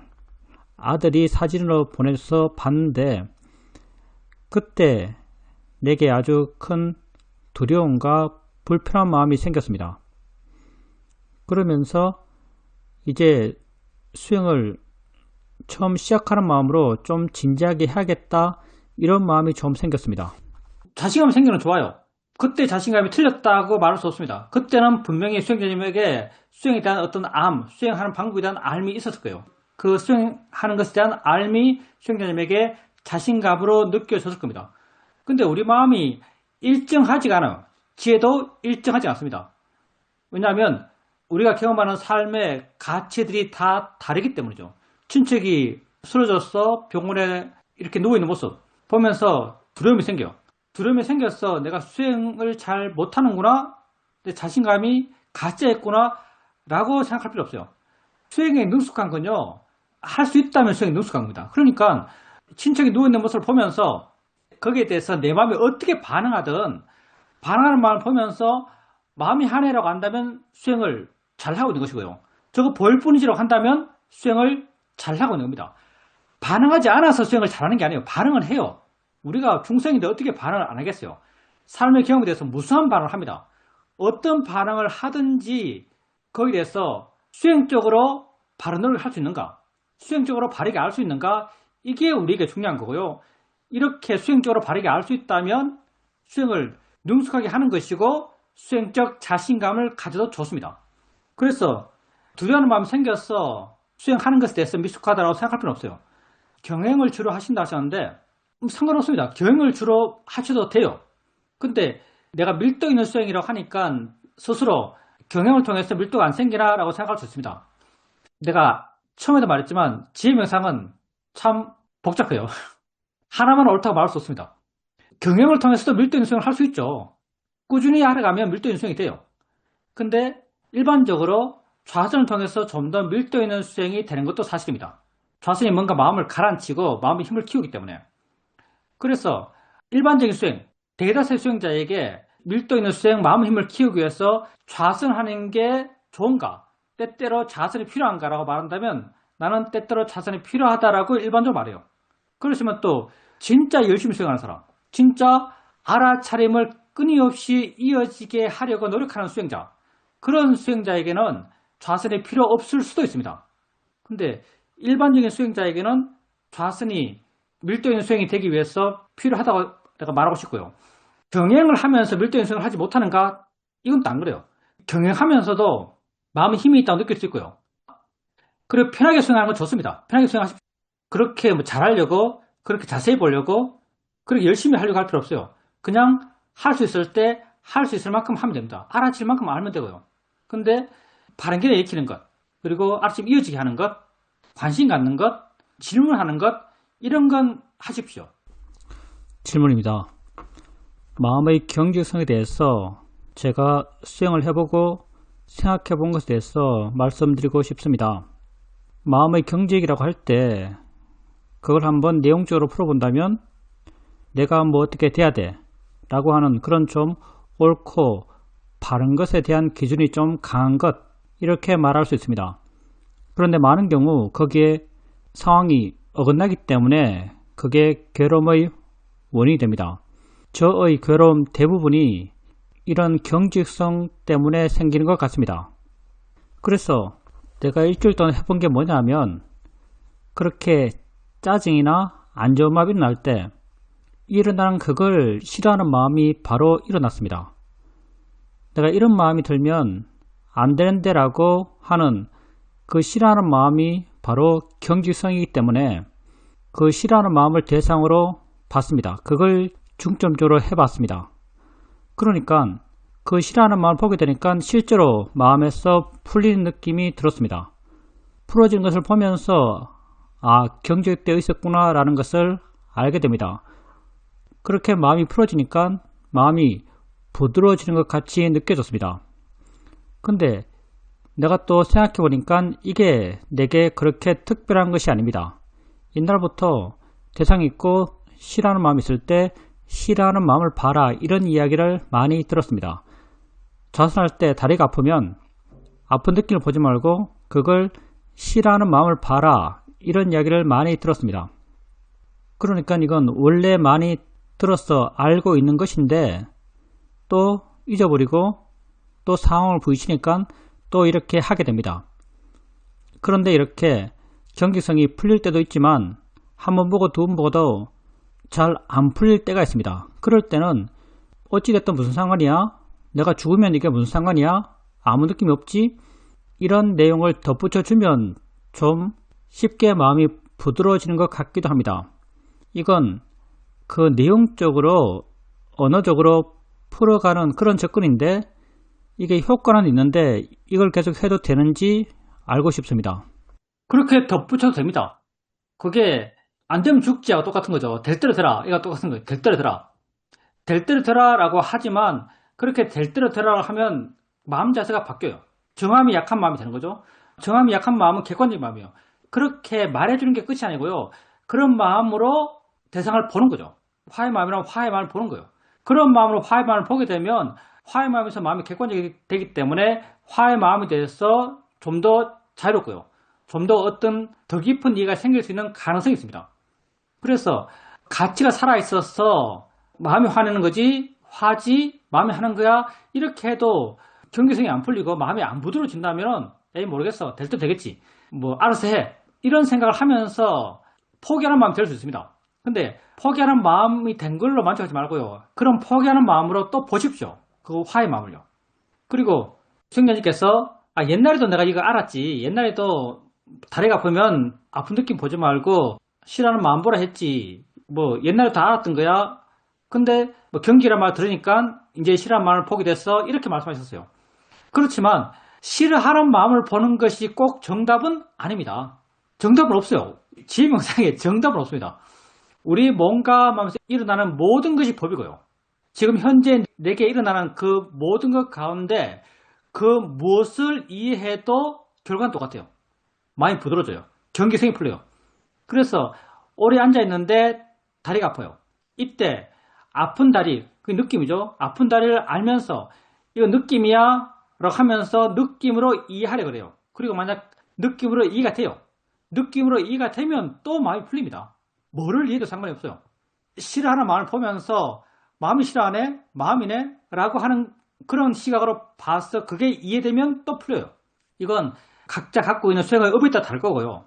아들이 사진으로 보내서 봤는데 그때 내게 아주 큰 두려움과 불편한 마음이 생겼습니다. 그러면서 이제 수행을 처음 시작하는 마음으로 좀 진지하게 해야겠다 이런 마음이 좀 생겼습니다. 자신감이 생기는 좋아요. 그때 자신감이 틀렸다고 말할 수 없습니다. 그때는 분명히 수행자님에게 수행에 대한 어떤 수행하는 방법에 대한 알미 있었을 거예요. 그 수행하는 것에 대한 알미 수행자님에게 자신감으로 느껴졌을 겁니다. 근데 우리 마음이 일정하지가 않아요. 지혜도 일정하지 않습니다. 왜냐하면 우리가 경험하는 삶의 가치들이 다 다르기 때문이죠. 친척이 쓰러져서 병원에 이렇게 누워있는 모습 보면서 두려움이 생겨요. 두려움이 생겨서 내가 수행을 잘 못하는구나, 내 자신감이 가짜였구나 라고 생각할 필요 없어요. 수행에 능숙한 건요, 할 수 있다면 수행에 능숙한 겁니다. 그러니까 친척이 누워있는 모습을 보면서 거기에 대해서 내 마음이 어떻게 반응하든 반응하는 마음을 보면서 마음이 하네라고 한다면 수행을 잘하고 있는 것이고요. 저거 보일 뿐이지라고 한다면 수행을 잘하고 있는 겁니다. 반응하지 않아서 수행을 잘하는 게 아니에요. 반응을 해요. 우리가 중생인데 어떻게 반응을 안 하겠어요? 삶의 경험에 대해서 무수한 반응을 합니다. 어떤 반응을 하든지 거기에 대해서 수행적으로 바른 노력을 할 수 있는가? 수행적으로 바르게 알 수 있는가? 이게 우리에게 중요한 거고요. 이렇게 수행적으로 바르게 알 수 있다면 수행을 능숙하게 하는 것이고 수행적 자신감을 가져도 좋습니다. 그래서 두려워하는 마음이 생겨서 수행하는 것에 대해서 미숙하다고 생각할 필요는 없어요. 경행을 주로 하신다 하셨는데 상관없습니다. 경행을 주로 하셔도 돼요. 근데 내가 밀도 있는 수행이라고 하니까 스스로 경행을 통해서 밀도가 안 생기나 라고 생각할 수 있습니다. 내가 처음에도 말했지만 지혜 명상은 참 복잡해요. 하나만 옳다고 말할 수 없습니다. 경행을 통해서도 밀도 있는 수행을 할 수 있죠. 꾸준히 하려가면 밀도 있는 수행이 돼요. 근데 일반적으로 좌선을 통해서 좀 더 밀도 있는 수행이 되는 것도 사실입니다. 좌선이 뭔가 마음을 가라앉히고 마음의 힘을 키우기 때문에. 그래서 일반적인 수행, 대다수의 수행자에게 밀도 있는 수행, 마음의 힘을 키우기 위해서 좌선하는 게 좋은가? 때때로 좌선이 필요한가라고 말한다면 나는 때때로 좌선이 필요하다라고 일반적으로 말해요. 그러시면 또 진짜 열심히 수행하는 사람, 진짜 알아차림을 끊임없이 이어지게 하려고 노력하는 수행자, 그런 수행자에게는 좌선이 필요 없을 수도 있습니다. 근데 일반적인 수행자에게는 좌선이 밀도인 수행이 되기 위해서 필요하다고 내가 말하고 싶고요. 경행을 하면서 밀도인 수행을 하지 못하는가? 이건 또 안 그래요. 경행하면서도 마음에 힘이 있다고 느낄 수 있고요. 그리고 편하게 수행하는 건 좋습니다. 편하게 수행하십시오. 그렇게 뭐 잘하려고, 그렇게 자세히 보려고, 그렇게 열심히 하려고 할 필요 없어요. 그냥 할 수 있을 때 할 수 있을 만큼 하면 됩니다. 알아질 만큼 알면 되고요. 근데 바른 길에 익히는 것, 그리고 알아침 이어지게 하는 것, 관심 갖는 것, 질문하는 것, 이런 건 하십시오. 질문입니다. 마음의 경직성에 대해서 제가 수행을 해보고 생각해 본 것에 대해서 말씀드리고 싶습니다. 마음의 경직이라고 할 때 그걸 한번 내용적으로 풀어본다면 내가 뭐 어떻게 돼야 돼 라고 하는 그런 좀 옳고 바른 것에 대한 기준이 좀 강한 것, 이렇게 말할 수 있습니다. 그런데 많은 경우 거기에 상황이 어긋나기 때문에 그게 괴로움의 원인이 됩니다. 저의 괴로움 대부분이 이런 경직성 때문에 생기는 것 같습니다. 그래서 내가 일주일 동안 해본 게 뭐냐면, 그렇게 짜증이나 안 좋은 마음이 일어날 때 일어나는 그걸 싫어하는 마음이 바로 일어났습니다. 내가 이런 마음이 들면 안 되는데 라고 하는 그 싫어하는 마음이 바로 경직성이기 때문에 그 싫어하는 마음을 대상으로 봤습니다. 그걸 중점적으로 해봤습니다. 그러니까 그 싫어하는 마음을 보게 되니까 실제로 마음에서 풀리는 느낌이 들었습니다. 풀어진 것을 보면서 경직되어 있었구나 라는 것을 알게 됩니다. 그렇게 마음이 풀어지니까 마음이 부드러워지는 것 같이 느껴졌습니다. 근데 내가 또 생각해 보니까 이게 내게 그렇게 특별한 것이 아닙니다. 옛날부터 대상이 있고 싫어하는 마음이 있을 때 싫어하는 마음을 봐라, 이런 이야기를 많이 들었습니다. 좌선할 때 다리가 아프면 아픈 느낌을 보지 말고 그걸 싫어하는 마음을 봐라, 이런 이야기를 많이 들었습니다. 그러니까 이건 원래 많이 들어서 알고 있는 것인데 또 잊어버리고 또 상황을 부딪히니까 또 이렇게 하게 됩니다. 그런데 이렇게 경직성이 풀릴 때도 있지만 한 번 보고 두 번 보고도 잘 안 풀릴 때가 있습니다. 그럴 때는 어찌됐든 무슨 상관이야? 내가 죽으면 이게 무슨 상관이야? 아무 느낌이 없지? 이런 내용을 덧붙여 주면 좀 쉽게 마음이 부드러워지는 것 같기도 합니다. 이건 그 내용적으로 언어적으로 풀어가는 그런 접근인데 이게 효과는 있는데 이걸 계속 해도 되는지 알고 싶습니다. 그렇게 덧붙여도 됩니다. 그게 안 되면 죽지하고 똑같은 거죠. 될 대로 되라. 이거 똑같은 거예요. 될 대로 되라. 될 대로 되라라고 하지만 그렇게 될 대로 되라고 하면 마음 자세가 바뀌어요. 정함이 약한 마음이 되는 거죠. 정함이 약한 마음은 객관적인 마음이에요. 그렇게 말해주는 게 끝이 아니고요. 그런 마음으로 대상을 보는 거죠. 화의 마음이랑 화의 마음을 보는 거예요. 그런 마음으로 화의 마음을 보게 되면 화의 마음에서 마음이 객관적이 되기 때문에 화의 마음에 대해서 좀 더 자유롭고요. 좀 더 어떤 더 깊은 이해가 생길 수 있는 가능성이 있습니다. 그래서 가치가 살아있어서 마음이 화내는 거지, 화지, 마음이 하는 거야, 이렇게 해도 경계성이 안 풀리고 마음이 안 부드러워진다면 에이 모르겠어, 될 때 되겠지, 뭐 알아서 해, 이런 생각을 하면서 포기하는 마음이 될 수 있습니다. 근데 포기하는 마음이 된 걸로 만족하지 말고요. 그럼 포기하는 마음으로 또 보십시오. 그 화의 마음을요. 그리고 승려님께서 옛날에도 내가 이거 알았지, 옛날에도 다리가 아프면 아픈 느낌 보지 말고 싫어하는 마음 보라 했지, 뭐 옛날에 다 알았던 거야. 근데 뭐 경기란 말 들으니까 이제 싫어하는 마음을 보게 됐어, 이렇게 말씀하셨어요. 그렇지만 싫어하는 마음을 보는 것이 꼭 정답은 아닙니다. 정답은 없어요. 지혜명상에 정답은 없습니다. 우리 몸과 마음에서 일어나는 모든 것이 법이고요. 지금 현재 내게 일어나는 그 모든 것 가운데 그 무엇을 이해해도 결과는 똑같아요. 마음이 부드러워져요. 경계성이 풀려요. 그래서 오래 앉아있는데 다리가 아파요. 이때 아픈 다리, 그 느낌이죠. 아픈 다리를 알면서 이거 느낌이야 라고 하면서 느낌으로 이해하려 그래요. 그리고 만약 느낌으로 이해가 돼요. 느낌으로 이해가 되면 또 마음이 풀립니다. 뭐를 이해해도 상관이 없어요. 싫어하는 마음을 보면서 마음이 싫어하네? 마음이네? 라고 하는 그런 시각으로 봐서 그게 이해되면 또 풀려요. 이건 각자 갖고 있는 수행의 업에 따라 다를 거고요.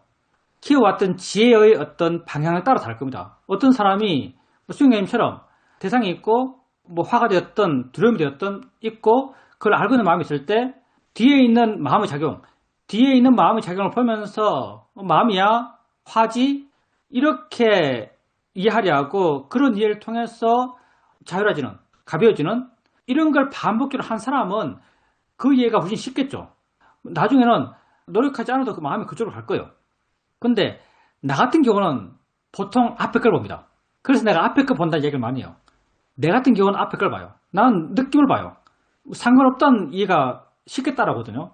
키워왔던 지혜의 어떤 방향에 따라 다를 겁니다. 어떤 사람이 수행자님처럼 대상이 있고 뭐 화가 되었던 두려움이 되었던 있고 그걸 알고 있는 마음이 있을 때 뒤에 있는 마음의 작용, 뒤에 있는 마음의 작용을 보면서 마음이야 화지 이렇게 이해하려 하고 그런 이해를 통해서 자유로워지는 가벼워지는 이런 걸 반복적으로 한 사람은 그 이해가 훨씬 쉽겠죠. 나중에는 노력하지 않아도 그 마음이 그쪽으로 갈 거예요. 근데 나 같은 경우는 보통 앞에 걸 봅니다. 그래서 내가 앞에 걸 본다는 얘기를 많이 해요. 내 같은 경우는 앞에 걸 봐요. 난 느낌을 봐요. 상관없다는 이해가 쉽게 따라오거든요.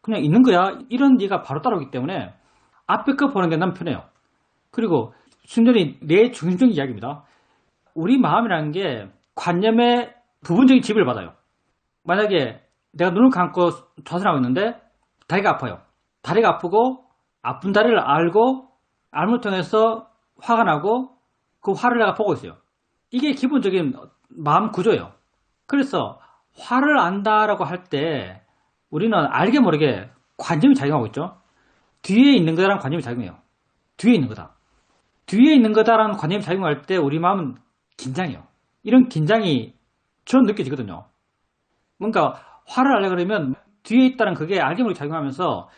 그냥 있는 거야. 이런 이해가 바로 따라오기 때문에 앞에 거 보는 게 난 편해요. 그리고 순전히 내 중심적인 이야기입니다. 우리 마음이라는 게 관념의 부분적인 지배를 받아요. 만약에 내가 눈을 감고 좌선하고 있는데 다리가 아파요. 다리가 아프고 아픈 다리를 알고 알을 통해서 화가 나고 그 화를 내가 보고 있어요. 이게 기본적인 마음 구조예요. 그래서 화를 안다라고 할 때 우리는 알게 모르게 관념이 작용하고 있죠. 뒤에 있는 거다라는 관념이 작용해요. 뒤에 있는 거다. 뒤에 있는 거다라는 관념이 작용할 때 우리 마음은 긴장해요. 이런 긴장이 전 느껴지거든요. 뭔가 화를 알려 그러면 뒤에 있다는 그게 알게 모르게 작용하면서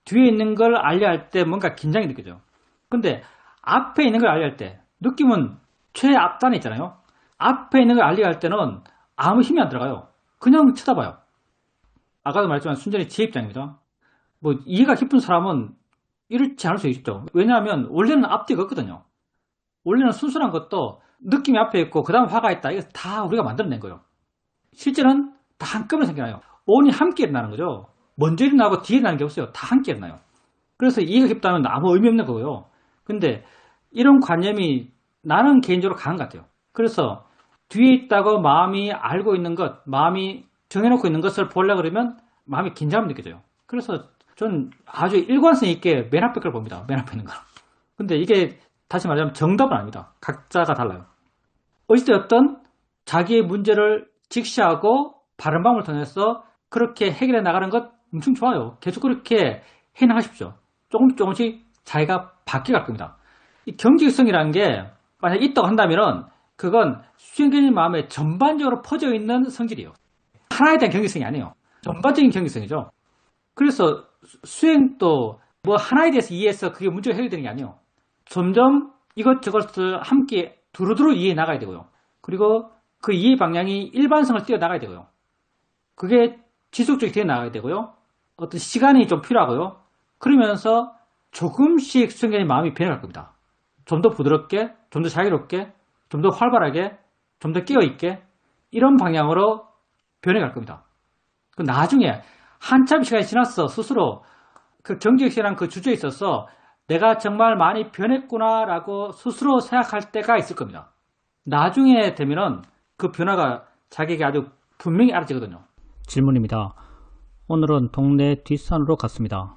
뒤에 있는 걸 알려 할 때 뭔가 긴장이 느껴져요. 근데 앞에 있는 걸 알려 할 때 느낌은 최앞단에 있잖아요. 앞에 있는 걸 알려 할 때는 아무 힘이 안 들어가요. 그냥 쳐다봐요. 아까도 말했지만 순전히 제 입장입니다. 뭐 이해가 깊은 사람은 이렇지 않을 수 있죠. 왜냐하면 원래는 앞뒤가 없거든요. 원래는 순수한 것도 느낌이 앞에 있고 그 다음 화가 있다. 이거 다 우리가 만들어낸 거예요. 실제는 다 한꺼번에 생겨나요. 온이 함께 일어나는 거죠. 먼저 일어나고 뒤에 일어나는 게 없어요. 다 함께 일어나요. 그래서 이해가 깊다면 아무 의미 없는 거고요. 근데 이런 관념이 나는 개인적으로 강한 것 같아요. 그래서 뒤에 있다고 마음이 알고 있는 것, 마음이 정해놓고 있는 것을 보려고 그러면 마음이 긴장감이 느껴져요. 그래서 전 아주 일관성 있게 맨 앞에 걸 봅니다. 맨 앞에 있는 거. 근데 이게 다시 말하자면 정답은 아닙니다. 각자가 달라요. 어찌되었든 자기의 문제를 직시하고 바른 방법을 통해서 그렇게 해결해 나가는 것 엄청 좋아요. 계속 그렇게 해나가십시오. 조금씩 자기가 바뀌어갈 겁니다. 이 경직성이라는 게 만약 있다고 한다면은 그건 수행자님 마음에 전반적으로 퍼져 있는 성질이에요. 하나에 대한 경직성이 아니에요. 전반적인 경직성이죠. 그래서 수행도 뭐 하나에 대해서 이해해서 그게 문제가 해결되는 게 아니에요. 점점 이것저것을 함께 두루두루 이해해 나가야 되고요. 그리고 그 이해 방향이 일반성을 뛰어나가야 되고요. 그게 지속적이 되어 나가야 되고요. 어떤 시간이 좀 필요하고요. 그러면서 조금씩 수행자의 마음이 변해갈 겁니다. 좀 더 부드럽게, 좀 더 자유롭게, 좀 더 활발하게, 좀 더 깨어있게 이런 방향으로 변해갈 겁니다. 그 나중에 한참 시간이 지나서 스스로 그 경직이라는 그 주제에 있어서 내가 정말 많이 변했구나라고 스스로 생각할 때가 있을 겁니다. 나중에 되면은 그 변화가 자기에게 아주 분명히 알아지거든요. 질문입니다. 오늘은 동네 뒷산으로 갔습니다.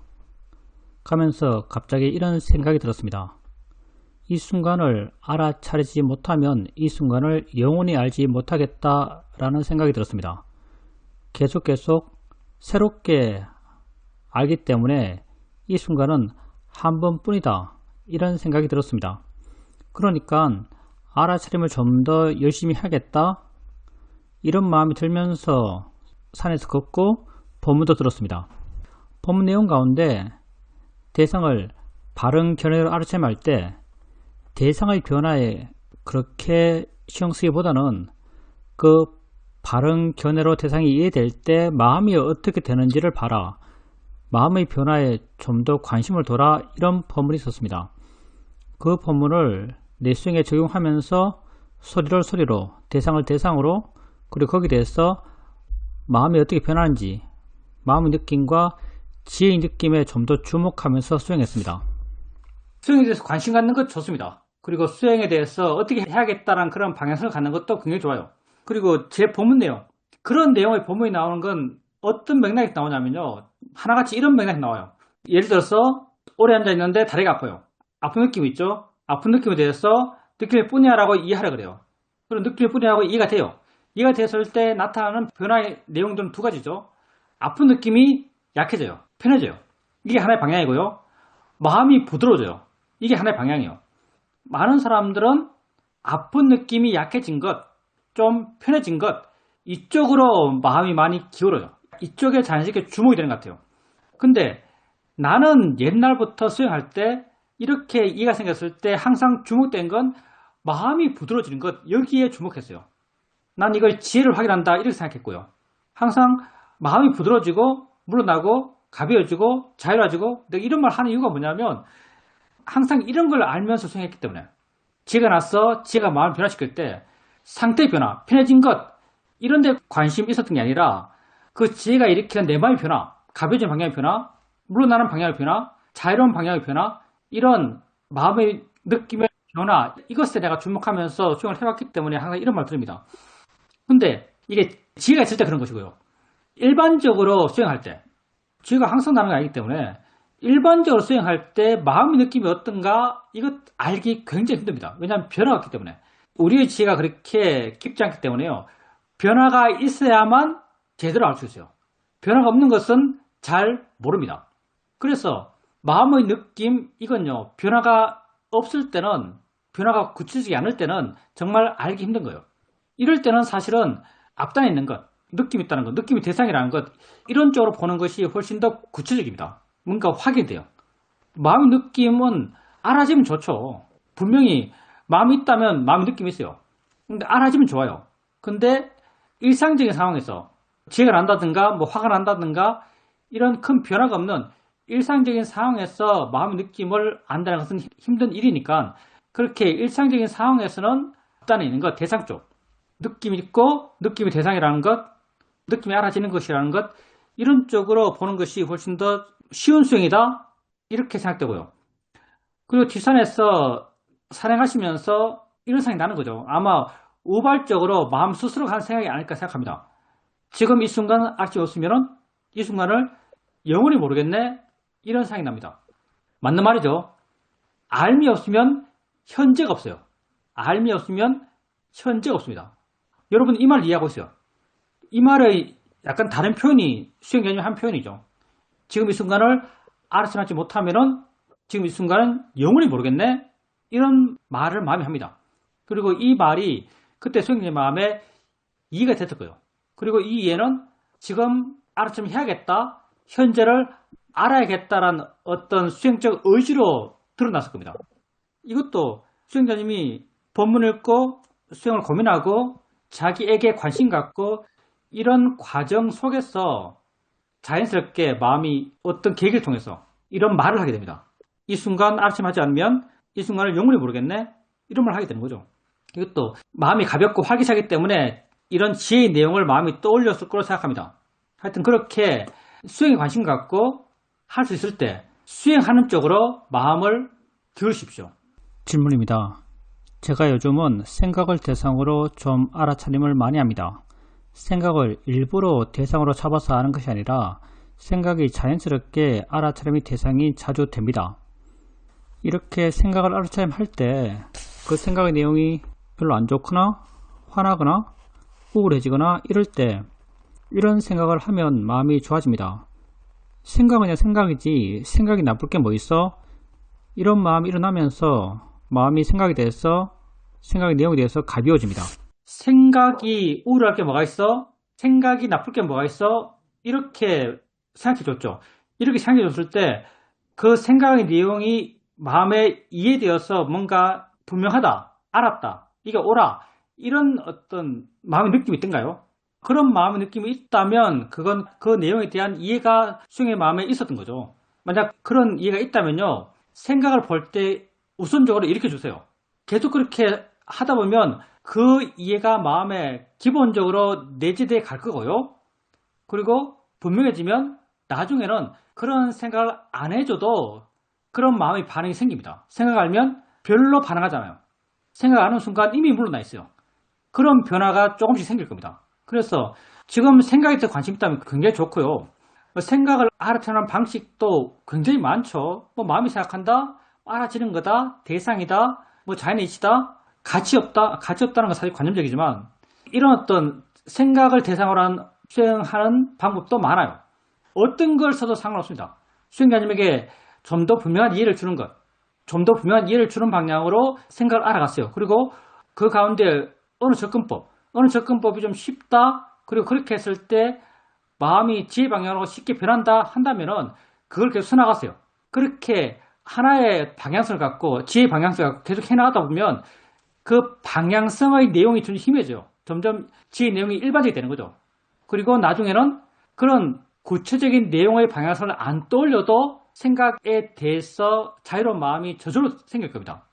가면서 갑자기 이런 생각이 들었습니다. 이 순간을 알아차리지 못하면 이 순간을 영원히 알지 못하겠다라는 생각이 들었습니다. 계속 새롭게 알기 때문에 이 순간은 한 번뿐이다 이런 생각이 들었습니다. 그러니까 알아차림을 좀 더 열심히 하겠다 이런 마음이 들면서 산에서 걷고 법문도 들었습니다. 법문 내용 가운데 대상을 바른 견해로 알아차림할 때 대상의 변화에 그렇게 신경 쓰기보다는 그 바른 견해로 대상이 이해될 때 마음이 어떻게 되는지를 봐라. 마음의 변화에 좀 더 관심을 둬라. 이런 법문이 있었습니다. 그 법문을 내 수행에 적용하면서 소리로 대상을 대상으로 그리고 거기에 대해서 마음이 어떻게 변하는지 마음의 느낌과 지혜의 느낌에 좀 더 주목하면서 수행했습니다. 수행에 대해서 관심 갖는 것 좋습니다. 그리고 수행에 대해서 어떻게 해야겠다는 그런 방향성을 갖는 것도 굉장히 좋아요. 그리고 제 법문 내용, 그런 내용의 법문이 나오는 건 어떤 맥락이 나오냐면요. 하나같이 이런 맥락이 나와요. 예를 들어서 오래 앉아있는데 다리가 아파요. 아픈 느낌이 있죠. 아픈 느낌에 대해서 느낌일 뿐이야라고 이해하라 그래요. 그럼 느낌일 뿐이라고 이해가 돼요. 이해가 됐을 때 나타나는 변화의 내용들은 두 가지죠. 아픈 느낌이 약해져요. 편해져요. 이게 하나의 방향이고요. 마음이 부드러워져요. 이게 하나의 방향이에요. 많은 사람들은 아픈 느낌이 약해진 것, 좀 편해진 것, 이쪽으로 마음이 많이 기울어요. 이쪽에 자연스럽게 주목이 되는 것 같아요. 근데 나는 옛날부터 수영할 때 이렇게 이해가 생겼을 때 항상 주목된 건 마음이 부드러워지는 것, 여기에 주목했어요. 난 이걸 지혜를 확인한다 이렇게 생각했고요. 항상 마음이 부드러워지고 물러나고 가벼워지고 자유로워지고 내가 이런 말 하는 이유가 뭐냐면 항상 이런 걸 알면서 수행했기 때문에 지혜가 나서 지혜가 마음을 변화시킬 때 상태 변화, 편해진 것 이런 데 관심이 있었던 게 아니라 그 지혜가 일으키는 내 마음의 변화, 가벼워진 방향의 변화, 물러나는 방향의 변화, 자유로운 방향의 변화 이런 마음의 느낌의 변화 이것에 내가 주목하면서 수행을 해왔기 때문에 항상 이런 말 드립니다. 근데 이게 지혜가 있을 때 그런 것이고요. 일반적으로 수행할 때 지혜가 항상 나는 게 아니기 때문에 일반적으로 수행할 때 마음의 느낌이 어떤가 이것 알기 굉장히 힘듭니다. 왜냐하면 변화가 없기 때문에 우리의 지혜가 그렇게 깊지 않기 때문에요. 변화가 있어야만 제대로 알 수 있어요. 변화가 없는 것은 잘 모릅니다. 그래서 마음의 느낌 이건요. 변화가 없을 때는 변화가 구체적이지 않을 때는 정말 알기 힘든 거예요. 이럴 때는 사실은 앞단에 있는 것, 느낌이 있다는 것, 느낌이 대상이라는 것 이런 쪽으로 보는 것이 훨씬 더 구체적입니다. 뭔가 확인돼요. 마음의 느낌은 알아지면 좋죠. 분명히 마음이 있다면 마음의 느낌이 있어요. 근데 알아지면 좋아요. 근데 일상적인 상황에서 지혜가 난다든가 뭐 화가 난다든가 이런 큰 변화가 없는 일상적인 상황에서 마음의 느낌을 안다는 것은 힘든 일이니까 그렇게 일상적인 상황에서는 앞단에 있는 것, 대상 쪽 느낌이 있고 느낌이 대상이라는 것, 느낌이 알아지는 것이라는 것 이런 쪽으로 보는 것이 훨씬 더 쉬운 수행이다 이렇게 생각되고요. 그리고 뒷산에서 산행하시면서 이런 생각이 나는 거죠. 아마 우발적으로 마음 스스로 한 생각이 아닐까 생각합니다. 지금 이 순간 알지 없으면 이 순간을 영원히 모르겠네 이런 생각이 납니다. 맞는 말이죠. 알미 없으면 현재가 없어요. 알미 없으면 현재가 없습니다. 여러분 이 말 이해하고 있어요. 이 말의 약간 다른 표현이 수행 개념의 한 표현이죠. 지금 이 순간을 알아채지 못하면은 지금 이 순간은 영원히 모르겠네 이런 말을 마음이 합니다. 그리고 이 말이 그때 수행자의 마음에 이해가 됐을 거예요. 그리고 이 이해는 지금 알아채면 해야겠다 현재를 알아야겠다라는 어떤 수행적 의지로 드러났을 겁니다. 이것도 수행자님이 본문을 읽고 수행을 고민하고 자기에게 관심 갖고 이런 과정 속에서 자연스럽게 마음이 어떤 계기를 통해서 이런 말을 하게 됩니다. 이 순간 알아침하지 않으면 이 순간을 영원히 모르겠네 이런 말을 하게 되는 거죠. 이것도 마음이 가볍고 활기차기 때문에 이런 지혜의 내용을 마음이 떠올렸을 거로 생각합니다. 하여튼 그렇게 수행에 관심 갖고 할 수 있을 때 수행하는 쪽으로 마음을 기울이십시오. 질문입니다. 제가 요즘은 생각을 대상으로 좀 알아차림을 많이 합니다. 생각을 일부러 대상으로 잡아서 하는 것이 아니라 생각이 자연스럽게 알아차림의 대상이 자주 됩니다. 이렇게 생각을 알아차림할 때 그 생각의 내용이 별로 안 좋거나 화나거나 우울해지거나 이럴 때 이런 생각을 하면 마음이 좋아집니다. 생각은 그냥 생각이지 생각이 나쁠 게 뭐 있어? 이런 마음이 일어나면서 마음이 생각에 대해서 생각의 내용에 대해서 가벼워집니다. 생각이 우울할 게 뭐가 있어? 생각이 나쁠 게 뭐가 있어? 이렇게 생각해줬죠. 이렇게 생각해줬을 때 그 생각의 내용이 마음에 이해되어서 뭔가 분명하다, 알았다, 이게 옳아 이런 어떤 마음의 느낌이 있던가요? 그런 마음의 느낌이 있다면 그건 그 내용에 대한 이해가 수행의 마음에 있었던 거죠. 만약 그런 이해가 있다면요 생각을 볼 때 우선적으로 일으켜 주세요. 계속 그렇게 하다 보면 그 이해가 마음에 기본적으로 내재돼 갈 거고요. 그리고 분명해지면 나중에는 그런 생각을 안 해줘도 그런 마음의 반응이 생깁니다. 생각하면 별로 반응하잖아요. 생각하는 순간 이미 물러나 있어요. 그런 변화가 조금씩 생길 겁니다. 그래서 지금 생각에 대해 관심 있다면 굉장히 좋고요. 생각을 알아채는 방식도 굉장히 많죠. 뭐 마음이 생각한다, 알아지는 거다, 대상이다, 뭐 자연의 이치다, 가치 없다, 가치 없다는 건 사실 관념적이지만 이런 어떤 생각을 대상으로 한 수행하는 방법도 많아요. 어떤 걸 써도 상관없습니다. 수행자님에게 좀 더 분명한 이해를 주는 것, 좀 더 분명한 이해를 주는 방향으로 생각을 알아갔어요. 그리고 그 가운데 어느 접근법이 좀 쉽다, 그리고 그렇게 했을 때 마음이 지혜 방향으로 쉽게 변한다 한다면은 그걸 계속 써나갔어요. 그렇게 하나의 방향성을 갖고, 지혜 방향성을 갖고 계속 해나가다 보면 그 방향성의 내용이 좀 힘해져요. 점점 지혜 내용이 일반적이 되는 거죠. 그리고 나중에는 그런 구체적인 내용의 방향성을 안 떠올려도 생각에 대해서 자유로운 마음이 저절로 생길 겁니다.